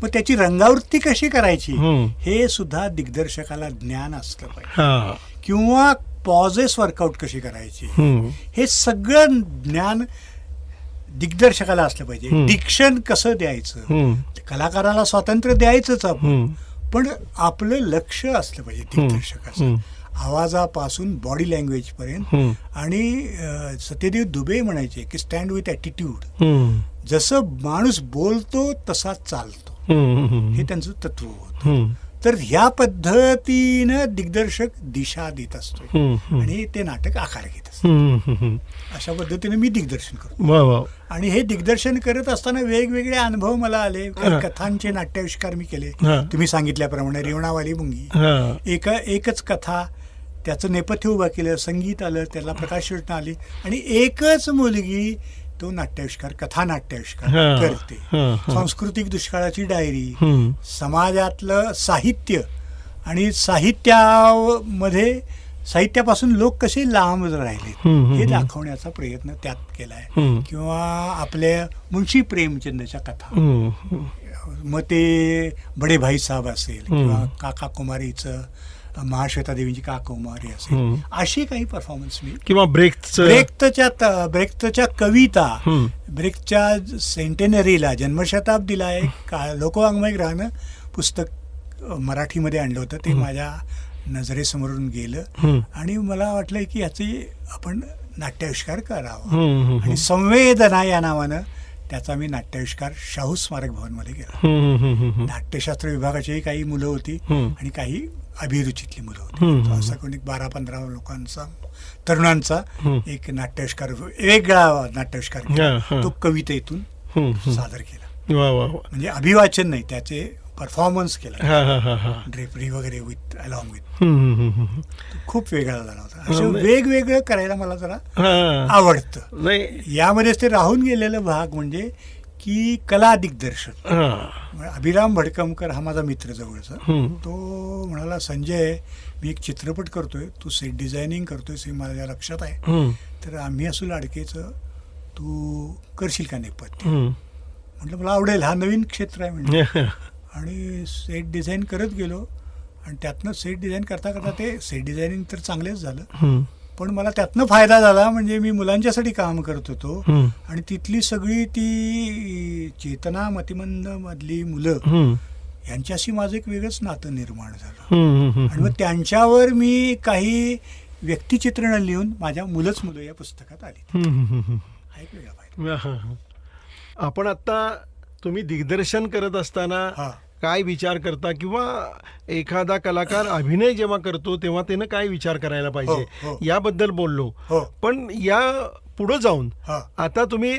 मग त्याची रंगावृत्ती कशी करायची हे सुद्धा दिग्दर्शकाला ज्ञान असलं पाहिजे, किंवा पॉजेस वर्कआउट कशी करायची हे सगळं ज्ञान दिग्दर्शकाला असलं पाहिजे. डिक्शन कसं द्यायचं, कलाकाराला स्वातंत्र्य द्यायचंच आपण, पण आपलं लक्ष असलं पाहिजे दिग्दर्शकाचं, आवाजापासून बॉडी लँग्वेज पर्यंत. आणि सत्यदेव दुबे म्हणायचे की स्टँड विथ ॲटिट्यूड, जसं माणूस बोलतो तसा चालतो, हे त्यांचं तत्व होतं. तर ह्या पद्धतीनं दिग्दर्शक दिशा देत असतो आणि ते नाटक आकार घेत असतो. अशा पद्धतीने मी दिग्दर्शन करतो. आणि हे दिग्दर्शन करत असताना वेगवेगळे अनुभव मला आले. कथांचे नाट्याविष्कार मी केले, तुम्ही सांगितल्याप्रमाणे रेवणावाली मुंगी, एकच कथा, त्याचं नेपथ्य उभं केलं, संगीत आलं, त्याला प्रकाश योजना आली आणि एकच मुलगी तो नाट्याविष्कार, कथा नाट्याविष्कार करते. सांस्कृतिक दुष्काळाची डायरी, समाजातलं साहित्य आणि साहित्यामध्ये साहित्यापासून लोक कसे लांब राहिले हे दाखवण्याचा प्रयत्न त्यात केलाय. किंवा आपल्या मुंशी प्रेमचंदच्या कथा, मग ते बडे भाई साहेब असेल किंवा काका कुमारीचं महाश्वेता देवींची काका कुमारी असेल, अशी काही परफॉर्मन्स मी, किंवा ब्रेख्तच्या कविता, ब्रेख्तच्या सेंटेनरीला, जन्मशताब्दीला एक लोकवाङ्मय ग्रहानं पुस्तक मराठीमध्ये आणलं होतं. ते माझ्या नजरेसमोरून गेलं आणि मला वाटलं की याचे आपण नाट्याविष्कार करावा. आणि संवेदना या नावानं त्याचा मी नाट्याविष्कार शाहू स्मारक भवनमध्ये केला. नाट्यशास्त्र विभागाचीही काही मुलं होती आणि काही अभिरुचीतली मुलं होती. असा कोणी 12-15 लोकांचा, तरुणांचा एक नाट्याविष्कार, वेगळा नाट्याविष्कार केला. तो कवितेतून सादर केला. म्हणजे अभिवाचन नाही, त्याचे परफॉर्मन्स केला, ड्रेपरी वगैरे विथ अलॉंग विथ. खूप वेगळा झाला होता. असं वेगवेगळं करायला मला जरा आवडतं. यामध्येच ते राहून गेलेला भाग म्हणजे की कला दिग्दर्शन. अभिराम भडकमकर हा माझा मित्र जवळचा, तो म्हणाला, संजय मी एक चित्रपट करतोय, तू सेट डिझायनिंग करतोय हे माझ्या लक्षात आहे, तर आम्ही असू लाडकेचं, तू करशील का नेपथ्य? म्हटलं मला आवडेल, हा नवीन क्षेत्र आहे म्हणजे. आणि सेट डिझाईन करत गेलो आणि त्यातनं सेट डिझाईन करता करता ते सेट डिझायनिंग तर चांगलेच झालं, पण मला त्यातनं फायदा झाला. म्हणजे मी मुलांच्यासाठी काम करत होतो आणि तिथली सगळी ती चेतना मतिमंद मधली मुलं, यांच्याशी माझं एक वेगळंच नातं निर्माण झालं. आणि मग त्यांच्यावर मी काही व्यक्तिचित्रणं लिहून माझ्या मुलंच मुलं या पुस्तकात आली. हा एक वेगळा फायदा. आपण आता तुम्ही दिग्दर्शन करत असताना काय विचार करता, किंवा एखादा कलाकार अभिनय जेव्हा करतो तेव्हा त्यानं काय विचार करायला पाहिजे याबद्दल बोललो. पण या पुढे जाऊन आता तुम्ही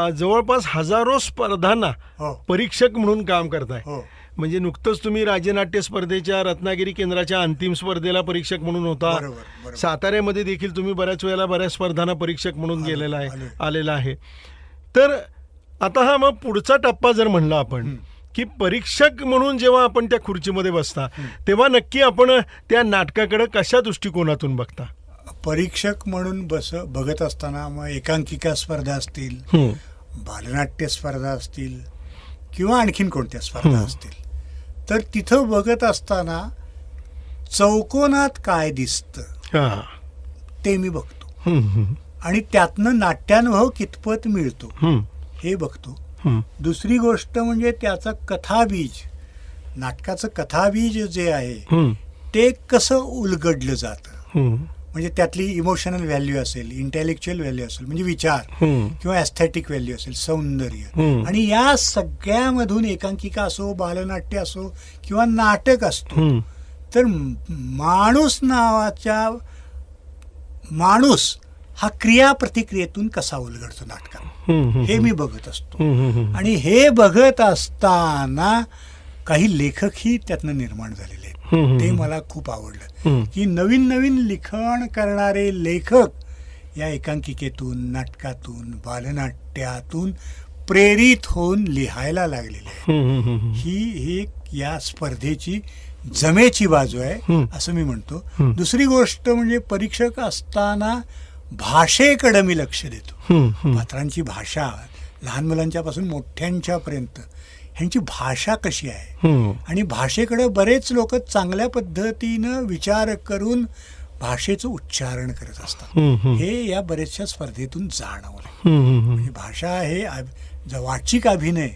जवळपास हजारो स्पर्धांना हो परीक्षक म्हणून काम करताय. हो म्हणजे नुकतंच तुम्ही राज्यनाट्य स्पर्धेच्या रत्नागिरी केंद्राच्या अंतिम स्पर्धेला परीक्षक म्हणून होता. बरोबर बरोबर. साताऱ्यामध्ये देखील तुम्ही बऱ्याच वेळेला बऱ्याच स्पर्धांना परीक्षक म्हणून गेलेला आहे, आलेला आहे. तर आता हा मग पुढचा टप्पा जर म्हणला आपण की परीक्षक म्हणून जेव्हा आपण त्या खुर्चीमध्ये बसता तेव्हा नक्की आपण त्या नाटकाकडे कशा दृष्टिकोनातून बघता? परीक्षक म्हणून बघत असताना मग एकांकिका स्पर्धा असतील, बालनाट्य स्पर्धा असतील किंवा आणखीन कोणत्या स्पर्धा असतील, तर तिथं बघत असताना चौकोनात काय दिसतं हां. ते मी बघतो आणि त्यातनं नाट्यानुभव कितपत मिळतो हे बघतो. दुसरी गोष्ट म्हणजे त्याचं कथाबीज, नाटकाचं कथाबीज जे आहे ते कसं उलगडलं जातं. म्हणजे त्यातली इमोशनल व्हॅल्यू असेल, इंटेलेक्च्युअल व्हॅल्यू असेल म्हणजे विचार किंवा ॲस्थेटिक व्हॅल्यू असेल, सौंदर्य, आणि या सगळ्यामधून एकांकिका असो, बालनाट्य असो किंवा नाटक असतो, तर माणूस हा क्रिया प्रतिक्रियेतून कसा उलगडतो नाटकात हे मी बघत असतो. आणि हे बघत असताना काही लेखकही त्यातनं निर्माण झालेले आहेत, ते मला खूप आवडलं की नवीन नवीन लिखाण करणारे लेखक या एकांकिकेतून, नाटकातून, बालनाट्यातून प्रेरित होऊन लिहायला लागलेले आहेत. ही एक या स्पर्धेची जमेची बाजू आहे असं मी म्हणतो. दुसरी गोष्ट म्हणजे परीक्षक असताना भाषेकडे मी लक्ष देतो. पात्रांची भाषा, लहान मुलांच्यापासून मोठ्यांच्यापर्यंत ह्यांची भाषा कशी आहे, आणि भाषेकडे बरेच लोक चांगल्या पद्धतीनं विचार करून भाषेचं उच्चारण करत असतात. हे या बऱ्याचशा स्पर्धेतून जाणवलं. म्हणजे भाषा हे वाचिक अभिनय,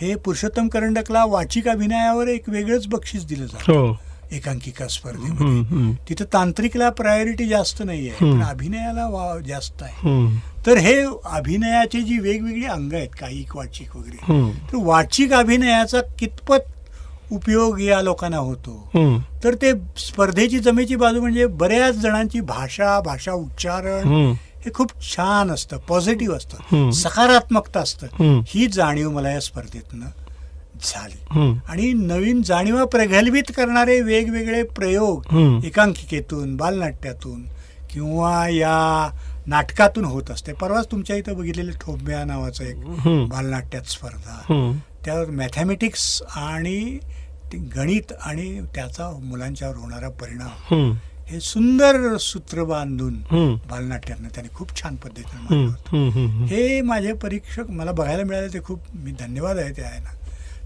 हे पुरुषोत्तम करंडकला वाचिक अभिनयावर एक वेगळंच बक्षीस दिलं जातं एकांकिका स्पर्धेमध्ये. तिथं तांत्रिकला प्रायोरिटी जास्त नाही आहे, पण अभिनयाला वाव जास्त आहे. तर हे अभिनयाचे जी वेगवेगळी अंग आहेत, कायिक, वाचिक वगैरे, तर वाचिक अभिनयाचा कितपत उपयोग या लोकांना होतो, तर ते स्पर्धेची जमेची बाजू म्हणजे बऱ्याच जणांची भाषा उच्चारण हे खूप छान असतं, पॉझिटिव्ह असतं, सकारात्मकता असतं. ही जाणीव मला या स्पर्धेतनं झाली. आणि नवीन जाणीवा प्रगल्भित करणारे वेगवेगळे प्रयोग एकांकिकेतून, बालनाट्यातून किंवा या नाटकातून होत असते. परवाच तुमच्या इथं बघितलेले ठोंब्या नावाचं एक बालनाट्यात स्पर्धा, त्यावर मॅथमॅटिक्स आणि गणित आणि त्याचा मुलांच्यावर होणारा परिणाम हे सुंदर सूत्र बांधून बालनाट्यानं त्याने खूप छान पद्धतीने मांडलं होतं. हे माझे परीक्षक मला बघायला मिळाले, ते खूप मी धन्यवाद आहे ते आहे ना.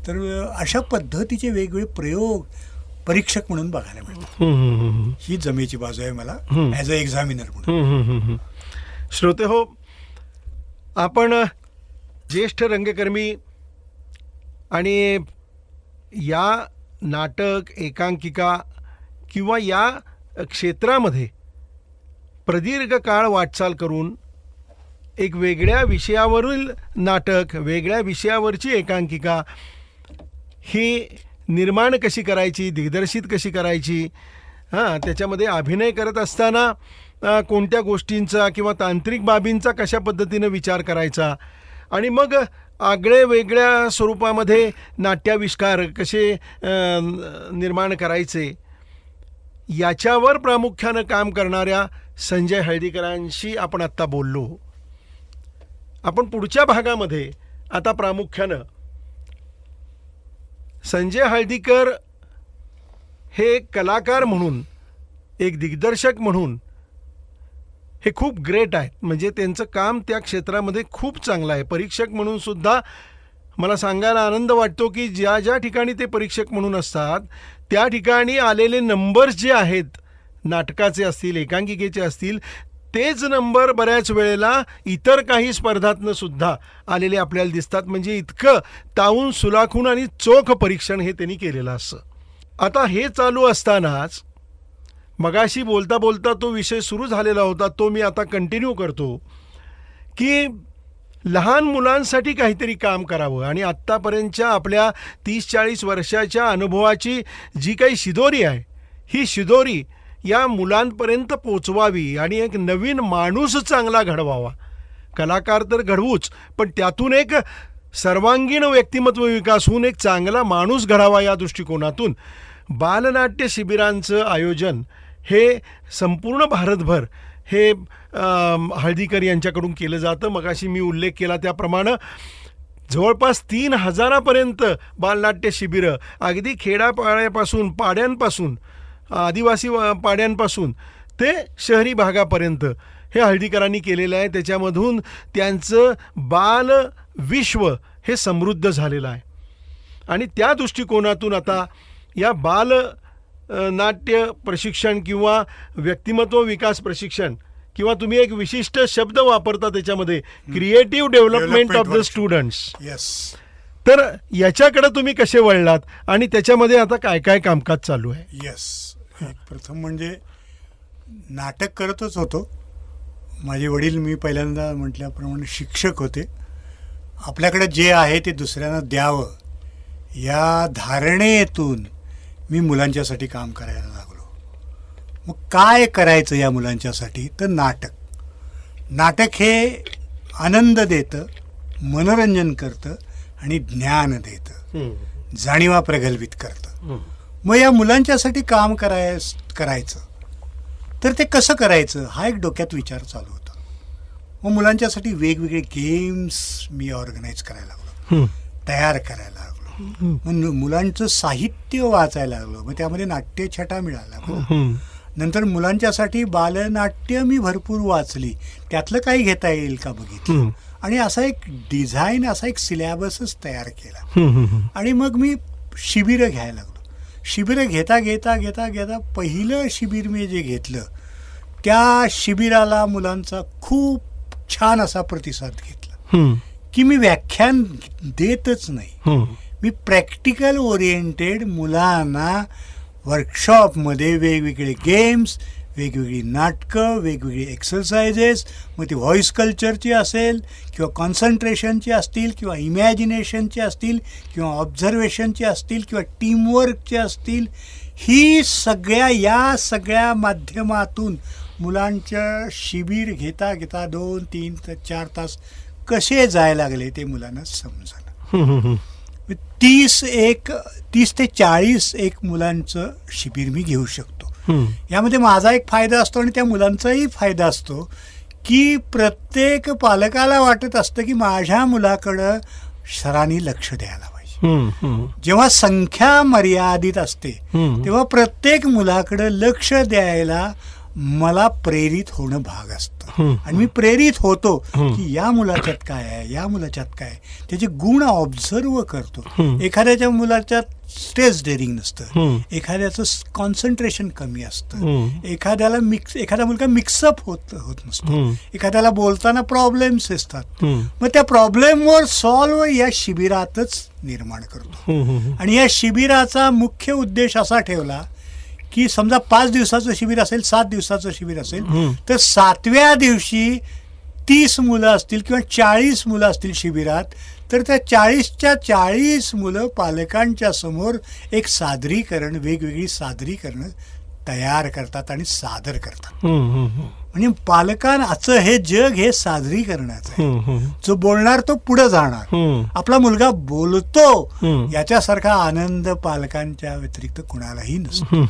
तर अशा पद्धतीचे वेगवेगळे प्रयोग परीक्षक म्हणून बघायला मिळतात. ही जमेची बाजू आहे मला ॲज अ एक्झामिनर म्हणून. श्रोते हो, आपण ज्येष्ठ रंगकर्मी आणि या नाटक, एकांकिका किंवा या क्षेत्रामध्ये प्रदीर्घ काळ वाटचाल करून एक वेगळ्या विषयावरील नाटक, वेगळ्या विषयावरची एकांकिका ही निर्माण कशी करायची, दिग्दर्शित कशी करायची, त्याच्यामध्ये अभिनय करत असताना कोणत्या गोष्टींचा किंवा तांत्रिक बाबींचा कशा पद्धतीनं विचार करायचा, आणि मग आगळे वेगळ्या स्वरूपामध्ये नाट्याविष्कार कसे निर्माण करायचे, याच्यावर प्रामुख्यानं काम करणाऱ्या संजय हळदीकरांशी आपण आत्ता बोललो. आपण पुढच्या भागामध्ये आता प्रामुख्यानं संजय हळदीकर हे कलाकार म्हणून, एक दिग्दर्शक म्हणून हे खूप ग्रेट आहेत. म्हणजे त्यांचं काम त्या क्षेत्रामध्ये खूप चांगलं आहे. परीक्षक म्हणून सुद्धा मला सांगायला आनंद वाटतो की ज्या ज्या ठिकाणी ते परीक्षक म्हणून असतात त्या ठिकाणी आलेले नंबर्स जे आहेत, नाटकाचे असतील, एकांकिकेचे असतील, तेच नंबर बऱ्याच वेळेला इतर काही स्पर्धातनं सुद्धा आलेले आपल्याला दिसतात. म्हणजे इतकं तावून सुलाखून आणि चोख परीक्षण हे त्यांनी केलेलं असतं. आता हे चालू असतानाच मगाशी बोलता बोलता तो विषय सुरू झालेला होता, तो मी आता कंटिन्यू करतो की लहान मुलांसाठी काहीतरी काम करावं. आणि आत्तापर्यंतच्या आपल्या 30-40 वर्षाच्या अनुभवाची जी काही शिदोरी आहे, ही शिदोरी या मुलांपर्यंत पोचवावी आणि एक नवीन माणूस चांगला घडवावा. कलाकार तर घडवूच, पण त्यातून एक सर्वांगीण व्यक्तिमत्व विकास होऊन एक चांगला माणूस घडावा या दृष्टिकोनातून बालनाट्य शिबिरांचं आयोजन हे संपूर्ण भारतभर हे हळदीकर यांच्याकडून केलं जातं. मगाशी मी उल्लेख केला त्याप्रमाणे जवळपास 3,000पर्यंत बालनाट्य शिबिरं अगदी खेड्यापाड्यापासून पाड्यांपासून आदिवासी पाड्यांपासून ते शहरी भागापर्यंत हे हळदीकरांनी केलेलं आहे. त्याच्यामधून त्यांचं बाल विश्व हे समृद्ध झालेलं आहे आणि त्या दृष्टिकोनातून आता या बाल नाट्य प्रशिक्षण किंवा व्यक्तिमत्व विकास प्रशिक्षण किंवा तुम्ही एक विशिष्ट शब्द वापरता त्याच्यामध्ये creative development of the students. Yes. तर याच्याकडे तुम्ही कसे वळलात आणि त्याच्यामध्ये आता काय काय कामकाज चालू आहे? येस. प्रथम म्हणजे नाटक करतच होतो. माझे वडील मी पहिल्यांदा म्हटल्याप्रमाणे शिक्षक होते. आपल्याकडे जे आहे ते दुसऱ्यांना द्यावं या धारणेतून मी मुलांच्यासाठी काम करायला लागलो. मग काय करायचं या मुलांच्यासाठी? तर नाटक हे आनंद देतं, मनोरंजन करतं आणि ज्ञान देतं, जाणीवा प्रगल्भित करतं. मग या मुलांच्यासाठी काम करायचं तर ते कसं करायचं हा एक डोक्यात विचार चालू होता. मग मुलांच्यासाठी वेगवेगळे गेम्स मी ऑर्गनाईज करायला लागलो, तयार करायला लागलो. मग मुलांचं साहित्य वाचायला लागलो. मग त्यामध्ये नाट्यछटा मिळायला लागलो. नंतर मुलांच्यासाठी बालनाट्य मी भरपूर वाचली, त्यातलं काही घेता येईल का बघितलं आणि असा एक डिझाईन, असा एक सिलॅबसच तयार केला. आणि मग मी शिबिरं घ्यायला लागलो. शिबिरं घेता घेता घेता घेता पहिलं शिबिर मी जे घेतलं त्या शिबिराला मुलांचा खूप छान असा प्रतिसाद घेतला की मी व्याख्यान देतच नाही, मी प्रॅक्टिकल ओरिएंटेड मुलांना वर्कशॉपमध्ये वेगवेगळे गेम्स, वेगवेगळी नाटकं, वेगवेगळी एक्सरसाइजेस, मग ती व्हॉइस कल्चरची असेल किंवा कॉन्सन्ट्रेशनची असतील किंवा इमॅजिनेशनची असतील किंवा ऑब्झर्वेशनची असतील किंवा टीमवर्कची असतील, ही या सगळ्या माध्यमातून मुलांचं शिबिर घेता घेता 2, 3, 4 तास कसे जायला लागले ते मुलांना समजलं. 30 ते 40 एक मुलांचं शिबिर मी घेऊ शकतो. यामध्ये माझा एक फायदा असतो आणि त्या मुलांचाही फायदा असतो की प्रत्येक पालकाला वाटत असतं की माझ्या मुलाकडं सरांनी लक्ष द्यायला पाहिजे. जेव्हा संख्या मर्यादित असते तेव्हा प्रत्येक मुलाकडं लक्ष द्यायला मला प्रेरित होणं भाग असतं आणि मी प्रेरित होतो की या मुलाच्यात काय आहे, या मुलाच्यात काय आहे, त्याचे गुण ऑब्झर्व करतो. एखाद्याच्या मुलाच्यात स्ट्रेस डेअरिंग नसतं, एखाद्याचं कॉन्सन्ट्रेशन कमी असतं, एखादा मुलगा मिक्सअप होत नसतो, एखाद्याला बोलताना प्रॉब्लेम्स असतात. मग त्या प्रॉब्लेमवर सॉल्व या शिबिरातच निर्माण करतो. आणि या शिबिराचा मुख्य उद्देश असा ठेवला की समजा 5 दिवसाचं शिबिर असेल, 7 दिवसाचं शिबिर असेल तर 7व्या दिवशी 30 मुलं असतील किंवा 40 मुलं असतील शिबिरात, तर त्या 40च्या 40 मुलं पालकांच्या समोर एक सादरीकरण, वेगवेगळी सादरीकरणं तयार करतात आणि सादर करतात. म्हणजे पालकांचं हे जग हे सादरीकरणाचं आहे. जो बोलणार तो पुढे जाणार, आपला मुलगा बोलतो याच्यासारखा आनंद पालकांच्या व्यतिरिक्त कुणालाही नसतो.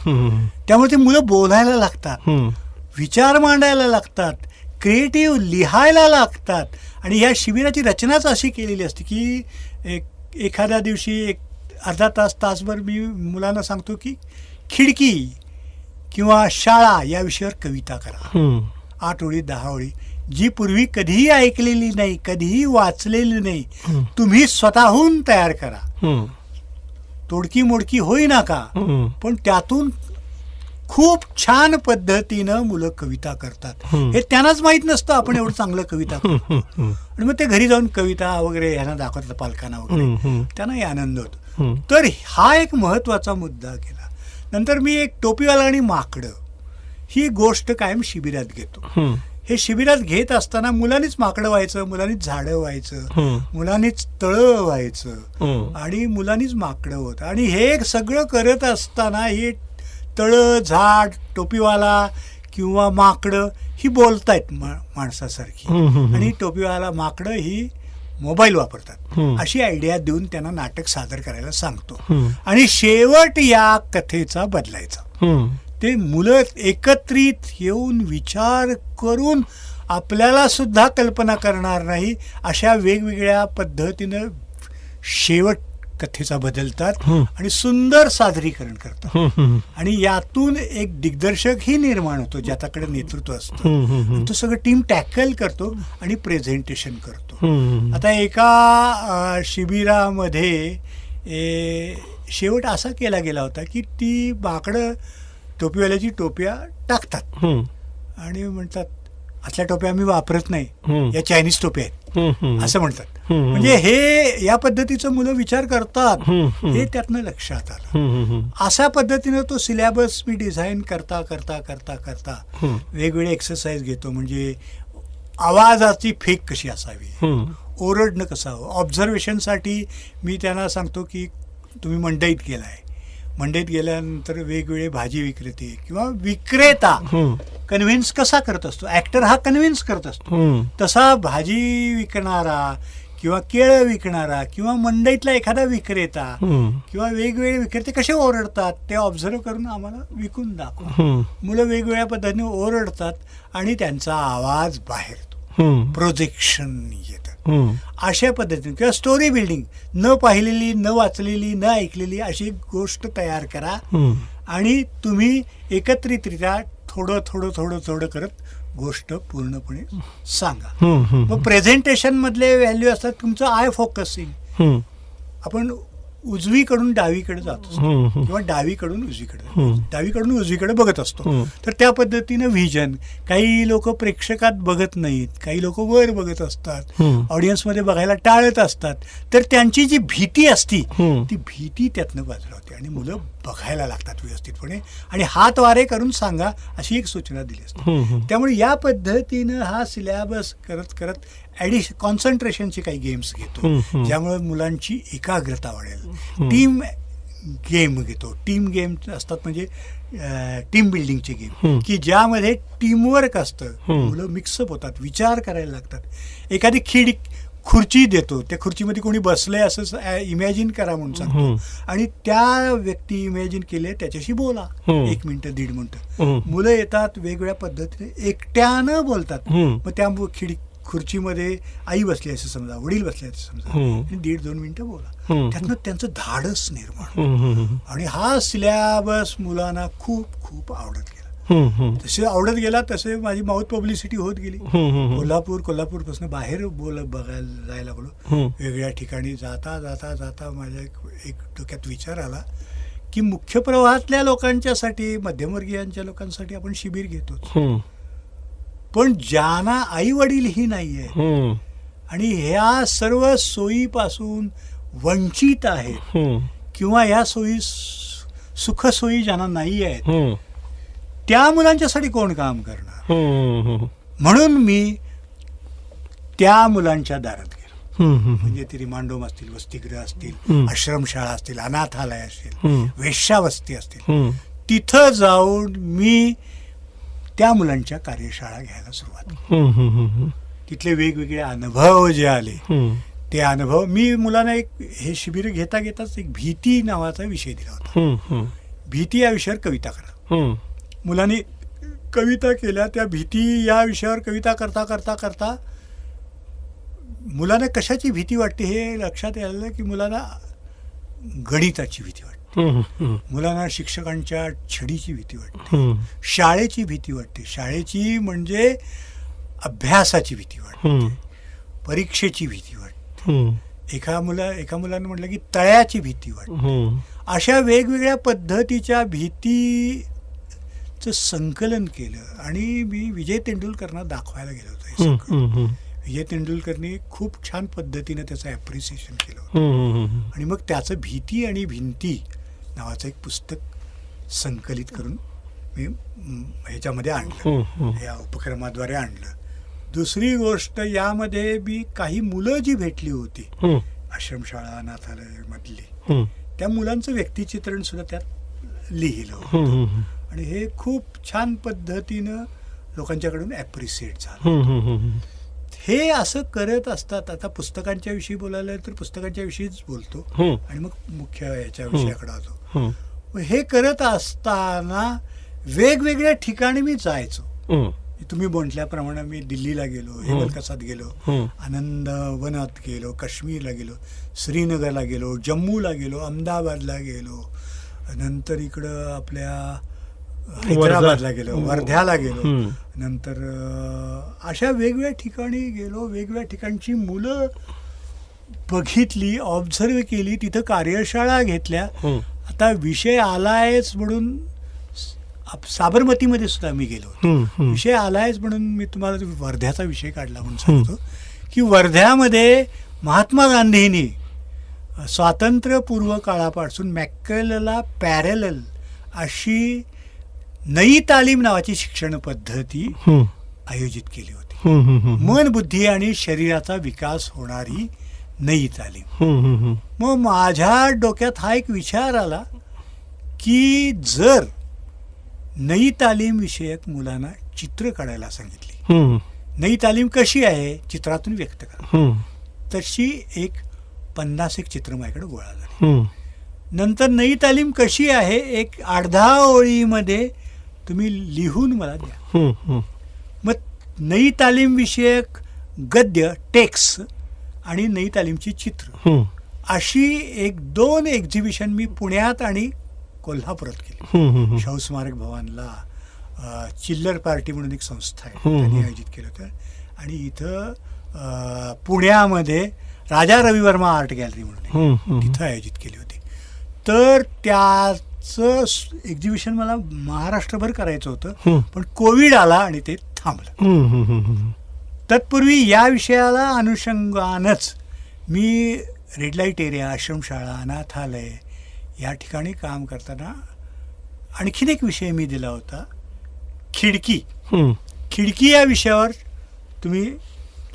त्यामुळे ते मुलं बोलायला लागतात, विचार मांडायला लागतात, क्रिएटिव्ह लिहायला लागतात. आणि या शिबिराची रचनाच अशी केलेली असते की एखाद्या दिवशी एक अर्धा तासभर मी मुलांना सांगतो की खिडकी किंवा शाळा या विषयावर कविता करा, 8 ओळी 10 ओळी, जी पूर्वी कधीही ऐकलेली नाही, कधीही वाचलेली नाही, तुम्ही स्वतःहून तयार करा. तोडकी मोडकी होईना का, पण त्यातून खूप छान पद्धतीनं मुलं कविता करतात. हे त्यांनाच माहीत नसतं आपण एवढं चांगलं कविता करतो. आणि मग ते घरी जाऊन कविता वगैरे ह्यांना दाखवतात पालकांना वगैरे, त्यांनाही आनंद होतो. तर हा एक महत्वाचा मुद्दा केला. नंतर मी एक टोपीवाला आणि माकडं ही गोष्ट कायम शिबिरात घेतो. हे शिबिरात घेत असताना मुलांनीच माकडं व्हायचं, मुलांनीच झाडं व्हायचं, मुलांनीच तळं व्हायचं आणि मुलांनीच माकडं होतं. आणि हे सगळं करत असताना हे तळं, झाड, टोपीवाला किंवा माकडं ही बोलतायत माणसासारखी, आणि टोपीवाला माकडं ही मोबाईल वापरतात, अशी आयडिया देऊन त्यांना नाटक सादर करायला सांगतो. आणि शेवट या कथेचा बदलायचा. ते मुलं एकत्रित येऊन विचार करून आपल्याला सुद्धा कल्पना करणार नाही अशा वेगवेगळ्या पद्धतीनं शेवट कथेचा बदलतात आणि सुंदर सादरीकरण करतात. आणि यातून एक दिग्दर्शकही निर्माण होतो, ज्याच्याकडे नेतृत्व असतं. तो सगळं टीम टॅकल करतो आणि प्रेझेंटेशन करतो. आता एका शिबिरामध्ये शेवट असा केला गेला होता की ती माकडं टोपीवाल्याची टोप्या टाकतात आणि म्हणतात, असल्या टोप्या आम्ही वापरत नाही, या चायनीज टोप्या आहेत असं म्हणतात. म्हणजे हे या पद्धतीचं मुलं विचार करतात हे त्यातनं लक्षात आलं. अशा पद्धतीनं तो सिलेबस मी डिझाईन करता करता करता करता वेगवेगळे एक्सरसाइज घेतो. म्हणजे आवाजाची फेक कशी असावी, ओरडणं कसं हवं. ऑब्झर्वेशनसाठी मी त्यांना सांगतो की तुम्ही मंडईत गेलाय, मंडईत गेल्यानंतर वेगवेगळे भाजी विक्रेते किंवा विक्रेता कन्व्हिन्स कसा करत असतो, ऍक्टर हा कन्व्हिन्स करत असतो, तसा भाजी विकणारा किंवा केळं विकणारा किंवा मंडईतला एखादा विक्रेता किंवा वेगवेगळे विक्रेते कसे ओरडतात ते ऑब्झर्व करून आम्हाला विकून दाखवा. मुलं वेगवेगळ्या पद्धतीने ओरडतात आणि त्यांचा आवाज बाहेर येतो, प्रोजेक्शन येतं. अशा पद्धतीने किंवा स्टोरी बिल्डिंग, न पाहिलेली, न वाचलेली, न ऐकलेली अशी गोष्ट तयार करा आणि तुम्ही एकत्रितरित्या थोडं थोडं थोडं थोडं करत गोष्ट पूर्णपणे सांगा. मग प्रेझेंटेशन मधले व्हॅल्यू असतात तुमचं आय फोकसिंग. आपण उजवीकडून डावीकडे जातो किंवा डावीकडून उजवीकडे बघत असतो, तर त्या पद्धतीनं व्हिजन. काही लोक प्रेक्षकात बघत नाहीत, काही लोक वर बघत असतात, ऑडियन्समध्ये बघायला टाळत असतात, तर त्यांची जी भीती असती ती भीती त्यातनं बाजूला होते आणि मुलं बघायला लागतात व्यवस्थितपणे आणि हात वारे करून सांगा अशी एक सूचना दिली असते. त्यामुळे या पद्धतीनं हा सिलेबस करत करत कॉन्सन्ट्रेशनचे काही गेम्स घेतो, ज्यामुळे मुलांची एकाग्रता वाढेल. टीम गेम घेतो, टीम गेम असतात म्हणजे टीम बिल्डिंगचे गेम की ज्यामध्ये टीमवर्क असतं, मुलं मिक्सअप होतात, विचार करायला लागतात. एखादी खुर्ची देतो, त्या खुर्चीमध्ये कोणी बसलंय असं इमॅजिन करा म्हणून सांगतो आणि त्या व्यक्ती इमॅजिन केले त्याच्याशी बोला 1 मिनिटं 1.5 मिनिटं. मुलं येतात, वेगवेगळ्या पद्धतीने एकट्यानं बोलतात. मग त्या खुर्चीमध्ये आई बसली असं समजा, वडील बसले असं समजा, आणि 1.5-2 मिनिटं बोला. त्यातनं त्यांचं धाडस निर्माण. आणि हा सिलेबस मुलांना खूप खूप आवडत गेला. तसे आवडत गेला तसे माझी माउथ पब्लिसिटी होत गेली. कोल्हापूरपासून बाहेर बघायला जायला लागलो. वेगवेगळ्या ठिकाणी जाता जाता जाता माझ्या एक डोक्यात विचार आला की मुख्य प्रवाहातल्या लोकांच्यासाठी, मध्यमवर्गीयांच्या लोकांसाठी आपण शिबिर घेतो, पण ज्यांना आई वडीलही नाही आहे आणि ह्या सर्व सोयीपासून वंचित आहेत किंवा ह्या सोयी सुखसोयी ज्यांना नाही आहेत, त्या मुलांच्यासाठी कोण काम करणार. म्हणून मी त्या मुलांच्या दारात गेलो. म्हणजे ते रिमांडोम असतील, वसतिगृह असतील, आश्रमशाळा असतील, अनाथालय असतील, वेश्यावस्ती असतील, तिथं जाऊन मी त्या मुलांच्या कार्यशाळा घ्यायला सुरुवात केली. तिथले वेगवेगळे अनुभव जे आले ते अनुभव मी मुलांना हे शिबिर घेता घेताच एक भीती नावाचा विषय दिला होता. भीती या विषयावर कविता करा. मुलांनी कविता केल्या. त्या भीती या विषयावर कविता करता करता करता मुलांना कशाची भीती वाटते हे लक्षात आलं की मुलांना गणिताची भीती वाटते, मुलांना शिक्षकांच्या छडीची भीती वाटते, शाळेची भीती वाटते. शाळेची म्हणजे अभ्यासाची भीती वाटते, परीक्षेची भीती वाटते. एका मुलानं म्हटलं की तळ्याची भीती वाटते. अशा वेगवेगळ्या पद्धतीच्या भीतीचं संकलन केलं आणि मी विजय तेंडुलकरांना दाखवायला गेलो होतो हे सगळं. विजय तेंडुलकरनी खूप छान पद्धतीने त्याचं ॲप्रिसिएशन केलं होतं आणि मग त्याचं भीती आणि भिंती नावाचं एक पुस्तक संकलित करून मी ह्याच्यामध्ये आणलं, या उपक्रमाद्वारे आणलं. दुसरी गोष्ट, यामध्ये मी काही मुलं जी भेटली होती आश्रमशाळा अनाथालय मधली, त्या मुलांचं व्यक्तिचित्रण सुद्धा त्यात लिहिलं होतं आणि हे खूप छान पद्धतीनं लोकांच्याकडून ॲप्रिशिएट झालं. हे असं करत असतात. आता पुस्तकांच्या विषयी बोलायला तर पुस्तकांच्या विषयीच बोलतो आणि मग मुख्य याच्या विषयाकडे आलो. हे करत असताना वेगवेगळ्या ठिकाणी मी जायचो. तुम्ही म्हटल्याप्रमाणे मी दिल्लीला गेलो, हेमलकसात गेलो, आनंद वनात गेलो, काश्मीरला गेलो, श्रीनगरला गेलो, जम्मूला गेलो, अहमदाबादला गेलो, नंतर इकडं आपल्या हैदराबादला गेलो, वर्ध्याला गेलो, नंतर अशा वेगवेगळ्या ठिकाणी गेलो. वेगवेगळ्या ठिकाणची मुलं बघितली, ऑब्झर्व केली, तिथं कार्यशाळा घेतल्या. आता विषय आलायच म्हणून साबरमतीमध्ये सुद्धा मी गेलो. विषय आलायच म्हणून मी तुम्हाला वर्ध्याचा विषय काढला म्हणून सांगतो की वर्ध्यामध्ये महात्मा गांधींनी स्वातंत्र्यपूर्व काळापासून मॅककेलला पॅरेलल अशी नई तालीम नावाची शिक्षण पद्धती आयोजित केली होती. मन, बुद्धी आणि शरीराचा विकास होणारी नई तालीम. मग माझ्या डोक्यात हा एक विचार आला की जर नई तालीम विषयक मुलांना चित्र काढायला सांगितली, नई तालीम कशी आहे चित्रातून व्यक्त करा, तशी 50 चित्र माझ्याकडे गोळा झाली. नंतर नई तालीम कशी आहे 8-10 ओळीमध्ये तुम्ही लिहून मला द्या. मग नई तालीम विषयक गद्य टेक्स्ट आणि नई तालीमची चित्र अशी 1-2 एक्झिबिशन मी पुण्यात आणि कोल्हापुरात केली. शाहू स्मारक भवनला चिल्लर पार्टी म्हणून एक संस्था आहे, त्यांनी आयोजित केलं होतं. आणि इथं पुण्यामध्ये राजा रवी वर्मा आर्ट गॅलरी म्हणून तिथं आयोजित केली होती. तर त्याचं एक्झिबिशन मला महाराष्ट्रभर करायचं होतं, पण कोविड आला आणि ते थांबलं. तत्पूर्वी या विषयाला अनुषंगानच मी रेड लाईट एरिया, आश्रमशाळा, अनाथालय या ठिकाणी काम करताना आणखीन एक विषय मी दिला होता, खिडकी. खिडकी या विषयावर तुम्ही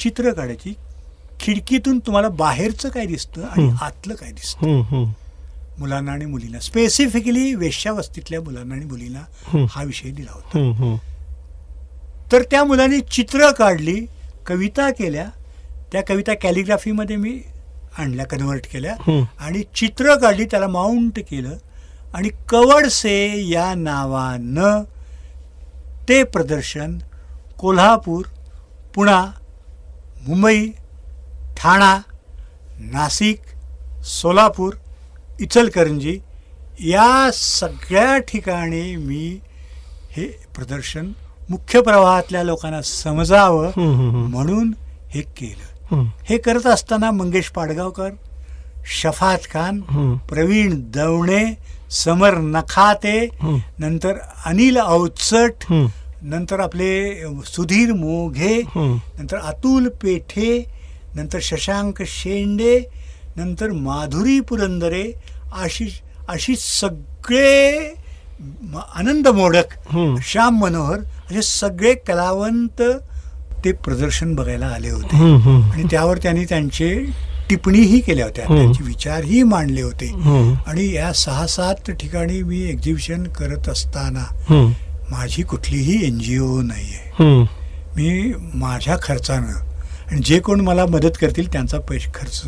चित्र काढायची. खिडकीतून तुम्हाला बाहेरचं काय दिसतं आणि आतलं काय दिसतं, मुलांना आणि मुलींना, स्पेसिफिकली वेश्यावस्तीतल्या मुलांना आणि मुलींना हा विषय दिला होता. तर त्या मुलांनी चित्र काढली, कविता केल्या. त्या कविता कॅलिग्राफीमध्ये मी आणल्या, कन्व्हर्ट केल्या आणि चित्र काढली, त्याला माउंट केलं आणि कवडसे या नावानं ते प्रदर्शन कोल्हापूर, पुणा, मुंबई, ठाणा, नाशिक, सोलापूर, इचलकरंजी या सगळ्या ठिकाणी मी हे प्रदर्शन मुख्य प्रवाहातल्या लोकांना समजावं म्हणून हे केलं. हे करत असताना मंगेश पाडगावकर, शफात खान, प्रवीण दवणे, समर नखाते, नंतर अनिल अवचट, नंतर आपले सुधीर मोघे, नंतर अतुल पेठे, नंतर शशांक शेंडे, नंतर माधुरी पुरंदरे, अशी सगळे, आनंद मोडक, श्याम मनोहर, असे सगळे कलावंत ते प्रदर्शन बघायला आले होते. आणि त्यावर त्यांनी त्यांचे टिप्पणीही केल्या होत्या, त्यांचे विचारही मांडले होते. आणि या 6-7 ठिकाणी मी एक्झिबिशन करत असताना माझी कुठलीही NGO नाही आहे. मी माझ्या खर्चानं आणि जे कोण मला मदत करतील त्यांचा खर्च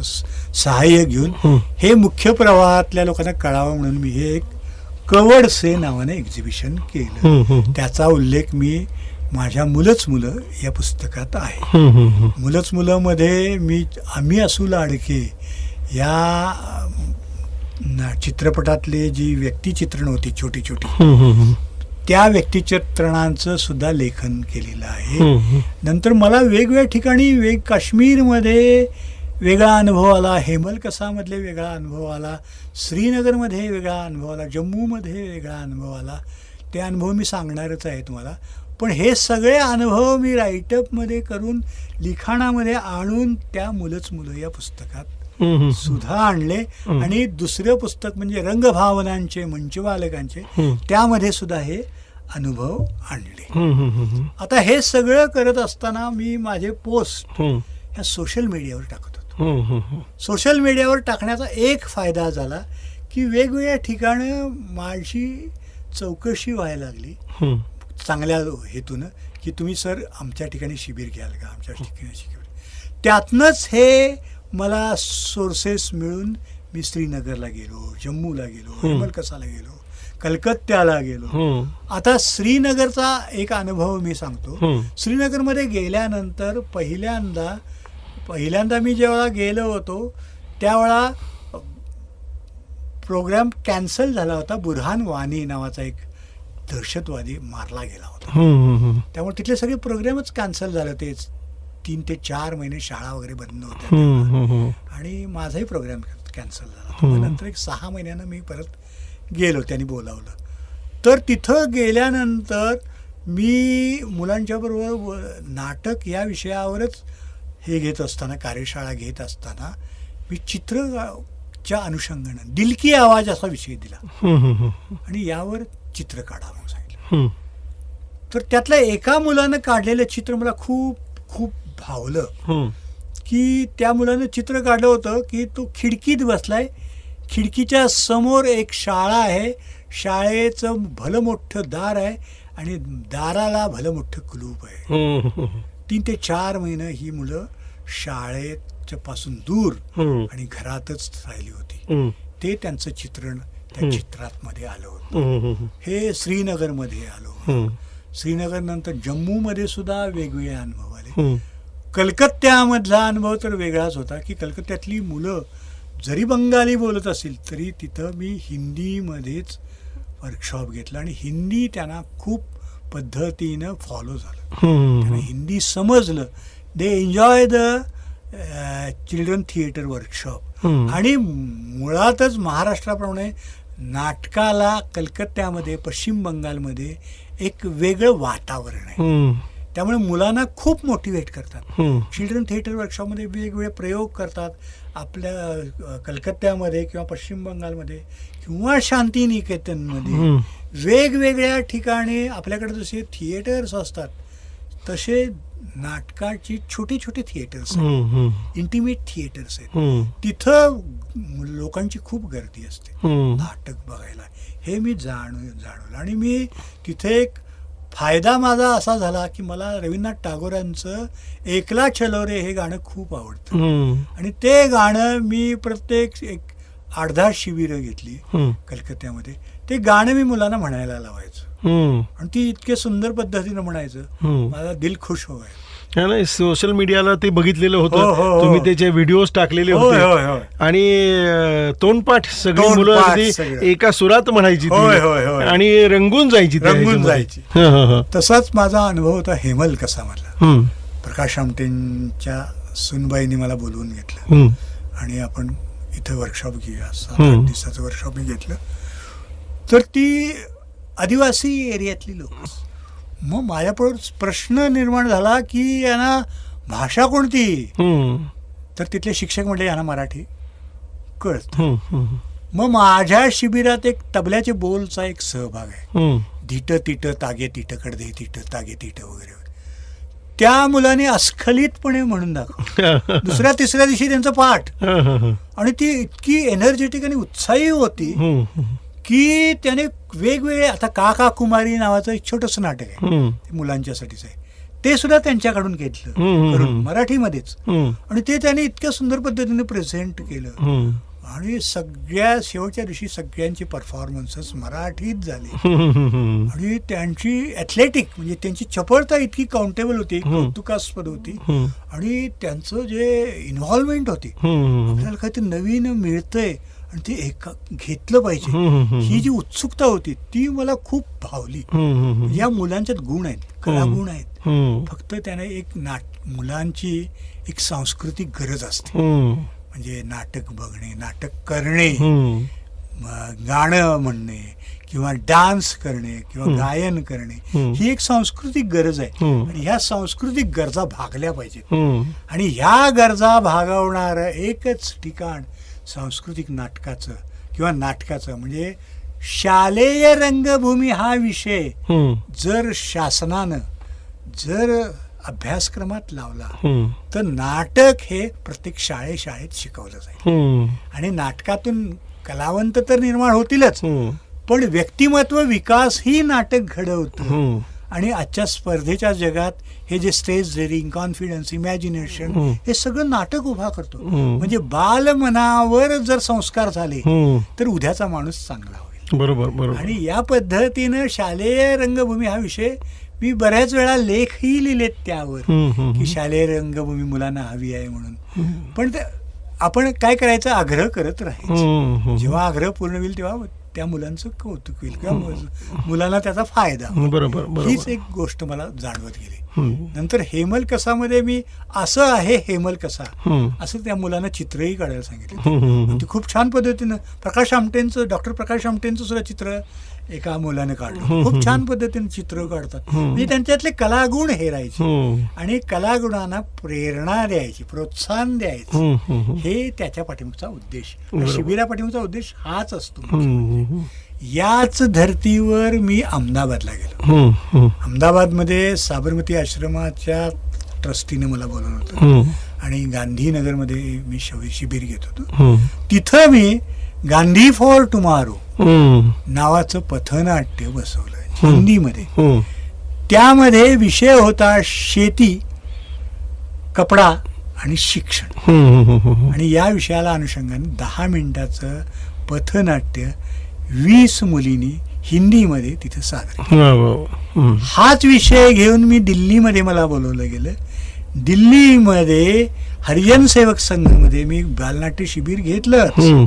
सहाय्य घेऊन हे मुख्य प्रवाहातल्या लोकांना कळावं म्हणून मी हे एक कवडसे नावाने एक्झिबिशन केलं. त्याचा उल्लेख मी माझ्या मुलंच मुलं या पुस्तकात आहे. मुलंच मुलं मध्ये आम्ही असू लाडके या चित्रपटातले जी व्यक्तिचित्रण होती छोटी छोटी, त्या व्यक्तिचित्रणांचं सुद्धा लेखन केलेलं आहे. नंतर मला वेगवेगळ्या ठिकाणी काश्मीरमध्ये वेगळा अनुभव आला, हेमलकसामधले वेगळा अनुभव आला, श्रीनगरमध्ये वेगळा अनुभव आला, जम्मूमध्ये वेगळा अनुभव आला. ते अनुभव मी सांगणारच आहे तुम्हाला. पण हे सगळे अनुभव मी राईटअपमध्ये करून लिखाणामध्ये आणून त्या मुलंच मुलं या पुस्तकात सुद्धा आणले. आणि दुसरं पुस्तक म्हणजे रंगभावनांचे, मंचबालकांचे, त्यामध्ये सुद्धा हे अनुभव आणले. आता हे सगळं करत असताना मी माझे पोस्ट ह्या सोशल मीडियावर टाकत होतो. सोशल मीडियावर टाकण्याचा एक फायदा झाला की वेगवेगळ्या ठिकाणं माझी चौकशी व्हायला लागली हं. चांगल्या हेतून की तुम्ही सर आमच्या ठिकाणी शिबिर घ्याल का, आमच्या ठिकाणी शिबिर. त्यातनंच हे मला सोर्सेस मिळून मी श्रीनगरला गेलो, जम्मूला गेलो, हेमलकसाला गेलो, कलकत्त्याला गेलो. हं. आता श्रीनगरचा एक अनुभव मी सांगतो. हं. श्रीनगरमध्ये गेल्यानंतर पहिल्यांदा मी जेव्हा गेलो होतो त्यावेळा प्रोग्राम कॅन्सल झाला होता. बुरहान वानी नावाचा एक दहशतवादी मारला गेला होता. हं. हं. त्यामुळे तिथले सगळे प्रोग्रामच कॅन्सल झाले होते. 3 ते 4 महिने शाळा वगैरे बंद होत्या हं. हं. हं. आणि माझाही प्रोग्राम कॅन्सल झाला. मग नंतर एक 6 महिन्यानं मी परत गेलो, त्यांनी बोलावलं. तर तिथं गेल्यानंतर मी मुलांच्या बरोबर नाटक या विषयावरच हे घेत असताना, कार्यशाळा घेत असताना मी चित्रच्या अनुषंगानं दिल की आवाज असा विषय दिला हं. हं. आणि यावर चित्र काढा म्हणून सांगितलं. हं. तर त्यातल्या एका मुलानं काढलेलं चित्र मला खूप खूप भावलं. हं. की त्या मुलानं चित्र काढलं होतं की तो खिडकीत बसलाय, खिडकीच्या समोर एक शाळा आहे, शाळेचं भलं मोठं दार आहे आणि दाराला भलं मोठं कुलूप आहे. हं. हं. 3 ते 4 महिने ही मुलं शाळेच्या पासून दूर हं. आणि घरातच राहिली होती. हं. ते त्यांचं चित्रण त्या चित्रात मध्ये आलं होतं. हं. हे श्रीनगरमध्ये आलो. हं. श्रीनगर नंतर जम्मूमध्ये सुद्धा वेगवेगळे अनुभव आले. हं. कलकत्त्यामधला अनुभव तर वेगळाच होता की कलकत्त्यातली मुलं जरी बंगाली बोलत असतील तरी तिथं मी हिंदीमध्येच वर्कशॉप घेतला आणि हिंदी त्यांना खूप पद्धतीनं फॉलो झालं. त्यांना हिंदी समजलं. They enjoy the children theatre workshop. आणि मुळातच महाराष्ट्राप्रमाणे नाटकाला कलकत्त्यामध्ये, पश्चिम बंगालमध्ये एक वेगळं वातावरण आहे. त्यामुळे मुलांना खूप मोटिवेट करतात. चिल्ड्रन थिएटर वर्कशॉपमध्ये वेगवेगळे प्रयोग करतात. आपल्या कलकत्त्यामध्ये किंवा पश्चिम बंगालमध्ये किंवा शांतिनिकेतनमध्ये वेगवेगळ्या ठिकाणी आपल्याकडे जसे थिएटर्स असतात तसे नाटकाची छोटी छोटी थिएटर्स आहेत, इंटिमेट थिएटर्स आहेत. तिथं लोकांची खूप गर्दी असते नाटक बघायला. हे मी जाणवलं आणि मी तिथे एक फायदा माझा असा झाला की मला रवींद्रनाथ टागोरांचं एकला चलो रे हे गाणं खूप आवडतं आणि ते गाणं मी प्रत्येक एक 8-10 शिबिरं घेतली कलकत्त्यामध्ये. ते गाणं मी मुलांना म्हणायला लावायचं आणि ती इतके सुंदर पद्धतीनं म्हणायचं, माझा दिल खुश व्हायचं. नाही, सोशल मीडियाला ते बघितलेलं हो, होतं. हो. तुम्ही त्याचे व्हिडिओज टाकलेले होय, होय, होते होय. आणि तोंडपाठ सगळी मुलं तोंडपाठ अगदी सगळं. एका सुरात म्हणायची ती. होय, होय, होय. आणि रंगून जायची त्या रंगून ह्याच्यामध्ये. जायची. हं, हं, हं. तसाच माझा अनुभव होता हेमलकसामधला. हं, प्रकाश आमटेंच्या सुनबाईंनी मला बोलवून घेतलं हं, आणि आपण इथं वर्कशॉप घेऊया. 7-8 हं. दिवसाचं वर्कशॉप मी घेतलं. तर ती आदिवासी एरियातली लोक. मग माझ्यापुढे प्रश्न निर्माण झाला की यांना भाषा कोणती. हं, तर तिथले शिक्षक म्हटले यांना मराठी कळत. हं, हं, मग माझ्या शिबिरात एक तबल्याचे बोलचा एक सहभाग आहे. हं. धीट तिट तागे तिट कडदे तिट तागे तिट वगैरे. त्या मुलाने अस्खलितपणे म्हणून दाखवलं. दुसऱ्या तिसऱ्या दिवशी त्यांचं पाठ हं, हं, हं. आणि ती इतकी एनर्जेटिक आणि उत्साही होती हं, हं, की त्याने वेगवेगळे, आता काका कुमारी नावाचं एक छोटंसं नाटक आहे, हं. ते मुलांच्यासाठीच आहे, ते सुद्धा त्यांच्याकडून घेतलं हं. करून मराठीमध्येच. हं, आणि ते त्याने इतक्या सुंदर पद्धतीने प्रेझेंट केलं हं. आणि सगळ्या शेवटच्या दिवशी सगळ्यांची परफॉर्मन्सेस मराठीत झाली. हं, हं, हं. आणि त्यांची ॲथलेटिक म्हणजे त्यांची चपळता इतकी काउंटेबल होती, कौतुकास्पद होती. हं. आणि त्यांचं जे इन्व्हॉल्वमेंट होती, हं. आपल्याला काहीतरी नवीन मिळतंय आणि ते घेतलं पाहिजे हं. ही जी उत्सुकता होती ती मला खूप भावली. हं. या मुलांच्यात गुण आहेत, कलागुण आहेत. हं. फक्त त्याने एक मुलांची एक सांस्कृतिक गरज असते. हं. म्हणजे नाटक बघणे, नाटक करणे, हं. गाणं म्हणणे किंवा डान्स करणे किंवा गायन करणे, ही एक सांस्कृतिक गरज आहे. आणि ह्या सांस्कृतिक गरजा भागल्या पाहिजेत. हं. आणि ह्या गरजा भागवणारं एकच ठिकाण सांस्कृतिक नाटकाचं किंवा नाटकाचं म्हणजे शालेय रंगभूमी हा विषय हं. जर शासनानं जर अभ्यासक्रमात लावला हं. तर नाटक हे प्रत्येक शाळेत शिकवलं जाईल. हं. आणि नाटकातून कलावंत तर निर्माण होतीलच, हं. पण व्यक्तिमत्व विकास ही नाटक घडवतं. हम्म. आणि आजच्या स्पर्धेच्या जगात हे जे स्टेज डेअरिंग, कॉन्फिडन्स, इमॅजिनेशन हे सगळं नाटक उभा करतो. म्हणजे बालमनावर जर संस्कार झाले हम्म. तर उद्याचा माणूस चांगला होईल. बरोबर बरोबर. आणि या पद्धतीनं शालेय रंगभूमी हा विषय मी बऱ्याच वेळा लेखही लिहिलेत त्यावर, हम्म, हम्म, की शालेय रंगभूमी मुलांना हवी आहे म्हणून. पण ते आपण काय करायचं, आग्रह करत राहायचं. हम्म, हम्म. जेव्हा आग्रह पूर्ण होईल तेव्हा त्या मुलांचं कौतुक होईल किंवा मुलांना त्याचा फायदा होईल. बरोबर बरोबर. हीच एक गोष्ट मला जाणवत गेली. हम्म. नंतर हेमल कसामध्ये मी असं आहे हेमल कसा हम्म. असं त्या मुलांना चित्रही काढायला सांगितलं. हम्म, हम्म. ती खूप छान पद्धतीनं डॉक्टर प्रकाश आमटेंचं सुद्धा चित्र एका मुलाने काढलं. खूप छान पद्धतीने चित्र काढतात. म्हणजे त्यांच्यातले कलागुण हेरायचे हम्म. आणि कलागुणांना प्रेरणा द्यायची, प्रोत्साहन द्यायचं. हम्म, हम्म. हे त्याच्या पाठीमागचा उद्देश, बरोबर. शिबिरा पाठीमागचा उद्देश हाच असतो. हम्म. याच धर्तीवर मी अहमदाबादला गेलो. हम्म, हम्म. अहमदाबादमध्ये साबरमती आश्रमाच्या ट्रस्टीने मला बोलवलं होतं हम्म. आणि गांधीनगरमध्ये मी शिबिर घेत होतो. हम्म. तिथं मी गांधी फॉर टुमारो हम्म. नावाचं पथनाट्य बसवलं हिंदीमध्ये. हम्म. त्यामध्ये विषय होता शेती, कपडा आणि शिक्षण. हम्म. हम्म. आणि या विषयाला अनुषंगाने 10 मिनिटाचं पथनाट्य 20 मुलींनी हिंदीमध्ये तिथे सादर केलं. वा, वा, वा. हम्म. हाच विषय घेऊन मी दिल्लीमध्ये मला बोलवलं गेलं. दिल्लीमध्ये हरिजन सेवक संघामध्ये मी बालनाट्य शिबिर घेतलं. हम्म.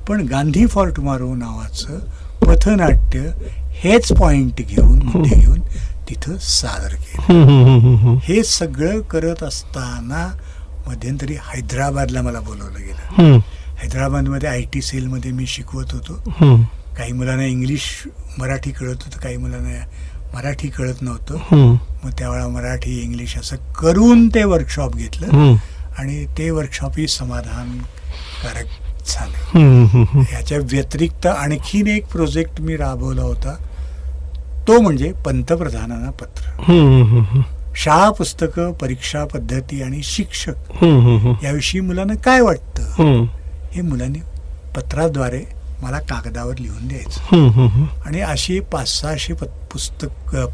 पण गांधी फॉर टुमारो नावाचं पथनाट्य हेच पॉइंट घेऊन, मुद्दे घेऊन तिथं सादर केलं. हम्म. हम्म. हे सगळं करत असताना मध्यंतरी हैदराबादला मला बोलवलं गेलं. हम्म. हैदराबादमध्ये IT सेलमध्ये मी शिकवत होतो. हम्म. काही मुलांना इंग्लिश मराठी कळत होतं, काही मुलांना मराठी कळत नव्हतं. हम्म. मग त्यावेळा मराठी इंग्लिश असं करून ते वर्कशॉप घेतलं हम्म. आणि ते वर्कशॉपही समाधानकारक झालं. हम्म. हम्म. ह्याच्या व्यतिरिक्त आणखीन एक प्रोजेक्ट मी राबवला होता, तो म्हणजे पंतप्रधानांना पत्र. हम्म. शाळा पुस्तकं, परीक्षा पद्धती आणि शिक्षक हम्म. याविषयी मुलांना काय वाटतं हम्म. हे मुलांनी पत्राद्वारे मला कागदावर लिहून द्यायचं. हम्म. आणि अशी 500-600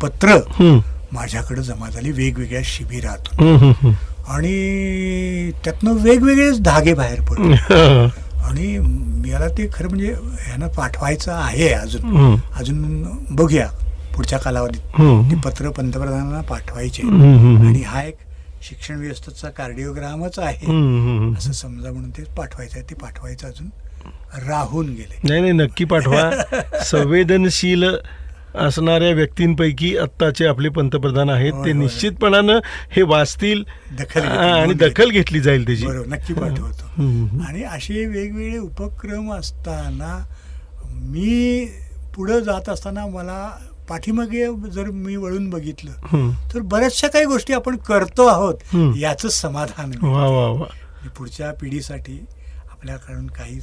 पत्र हम्म. माझ्याकडे जमा झाली वेगवेगळ्या शिबिरातून. हम्म. आणि त्यातनं वेगवेगळेच धागे बाहेर पडले. हम्म. आणि मला ते खरं म्हणजे ह्यांना पाठवायचं आहे हम्म. अजून बघूया पुढच्या कालावधीत हम्म. ती पत्र पंतप्रधानांना पाठवायचे. हम्म. आणि हा एक शिक्षण व्यवस्थेचा कार्डिओग्रामच आहे हम्म. असं समजा, म्हणून ते पाठवायचं आहे. ते पाठवायचं अजून राहून गेले. नाही नाही, नक्की पाठवा. संवेदनशील असणाऱ्या व्यक्तींपैकी आत्ताचे आपले पंतप्रधान आहेत. होय, ते होय. निश्चितपणानं हे वाचतील दखल घेतली, आणि नोंद घेतली. दखल घेतली जाईल त्याची. बरोबर, नक्की पाठवतो. हम्म. आणि असे वेगवेगळे उपक्रम असताना मी पुढं जात असताना मला पाठीमागे जर मी वळून बघितलं हम्म. तर बऱ्याचशा काही गोष्टी आपण करतो आहोत हम्म. याचं समाधान आहे. वा वा वा. आणि पुढच्या पिढीसाठी आपल्याकडून काही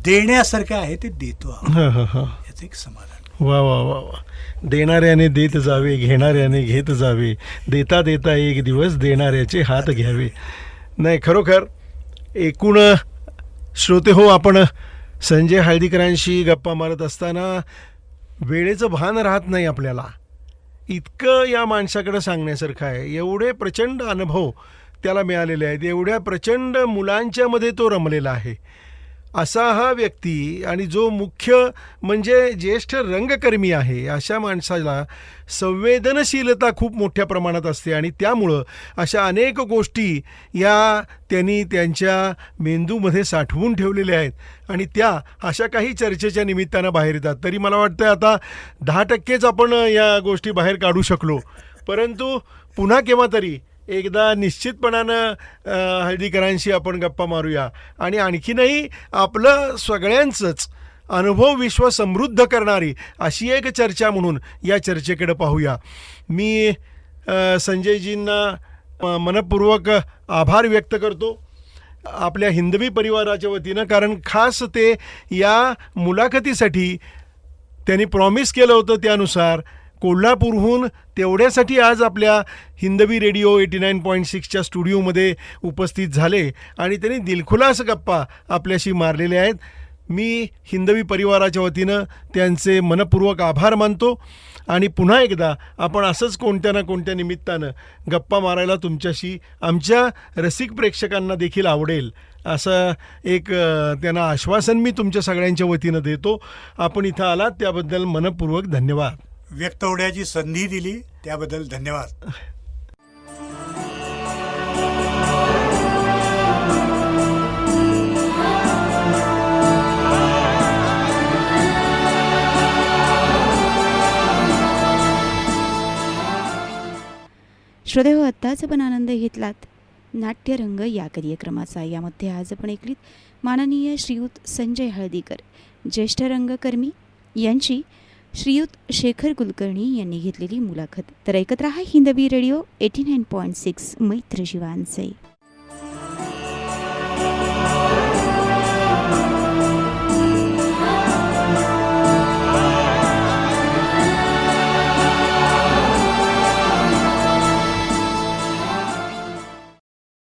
देण्यासारखं आहे ते देतो आहोत, हा हा हा. याचं एक समाधान. वा वा वा वा. देणाऱ्याने देत जावे, घेणाऱ्याने घेत जावे, देता देता एक दिवस देणाऱ्याचे हात घ्यावे. नाही, खरोखर एकूण श्रोते हो, आपण संजय हळदीकरांशी गप्पा मारत असताना वेळेचं भान राहत नाही आपल्याला. इतकं या माणसाकडं सांगण्यासारखं आहे. एवढे प्रचंड अनुभव त्याला मिळालेले आहेत, एवढ्या प्रचंड मुलांच्यामध्ये तो रमलेला आहे. असा हा व्यक्ती आणि जो मुख्य म्हणजे ज्येष्ठ रंगकर्मी आहे, अशा माणसाला संवेदनशीलता खूप मोठ्या प्रमाणात असते आणि त्यामुळं अशा अनेक गोष्टी या त्यांनी त्यांच्या मेंदूमध्ये साठवून ठेवलेल्या आहेत आणि त्या अशा काही चर्चेच्या निमित्तानं बाहेर येतात. तरी मला वाटतं आता 10%च आपण या गोष्टी बाहेर काढू शकलो, परंतु पुन्हा केव्हा तरी एकदा निश्चितपणानं हळदीकरांशी आपण गप्पा मारूया आणि आणखीनही आपलं सगळ्यांचंच अनुभव विश्व समृद्ध करणारी अशी एक चर्चा म्हणून या चर्चेकडे पाहूया. मी संजयजींना मनपूर्वक आभार व्यक्त करतो आपल्या हिंदवी परिवाराच्या वतीनं, कारण खास ते या मुलाखतीसाठी त्यांनी प्रॉमिस केलं होतं त्यानुसार कोल्हापूरहून तेवढ्यासाठी आज आपल्या हिंदवी रेडिओ 89.6च्या स्टुडिओमध्ये उपस्थित झाले आणि त्यांनी दिलखुलास गप्पा आपल्याशी मारलेल्या आहेत. मी हिंदवी परिवाराच्या वतीनं त्यांचे मनपूर्वक आभार मानतो आणि पुन्हा एकदा आपण असंच कोणत्या ना कोणत्या निमित्तानं गप्पा मारायला तुमच्याशी आमच्या रसिक प्रेक्षकांना देखील आवडेल असं एक त्यांना आश्वासन मी तुमच्या सगळ्यांच्या वतीनं देतो. आपण इथं आलात त्याबद्दल मनपूर्वक धन्यवाद. व्यक्त होण्याची संधी दिली त्याबद्दल धन्यवाद. श्रोतेहो, आत्ताच आपण आनंद घेतलात नाट्यरंग या कार्यक्रमाचा. यामध्ये आज आपण ऐकलीत माननीय श्रीयुत संजय हळदीकर, ज्येष्ठ रंगकर्मी, यांची श्रीयुत शेखर कुलकर्णी यांनी घेतलेली मुलाखत. तर ऐकत रहा हिंदवी रेडिओ 89.6 मैत्र जीवांचे.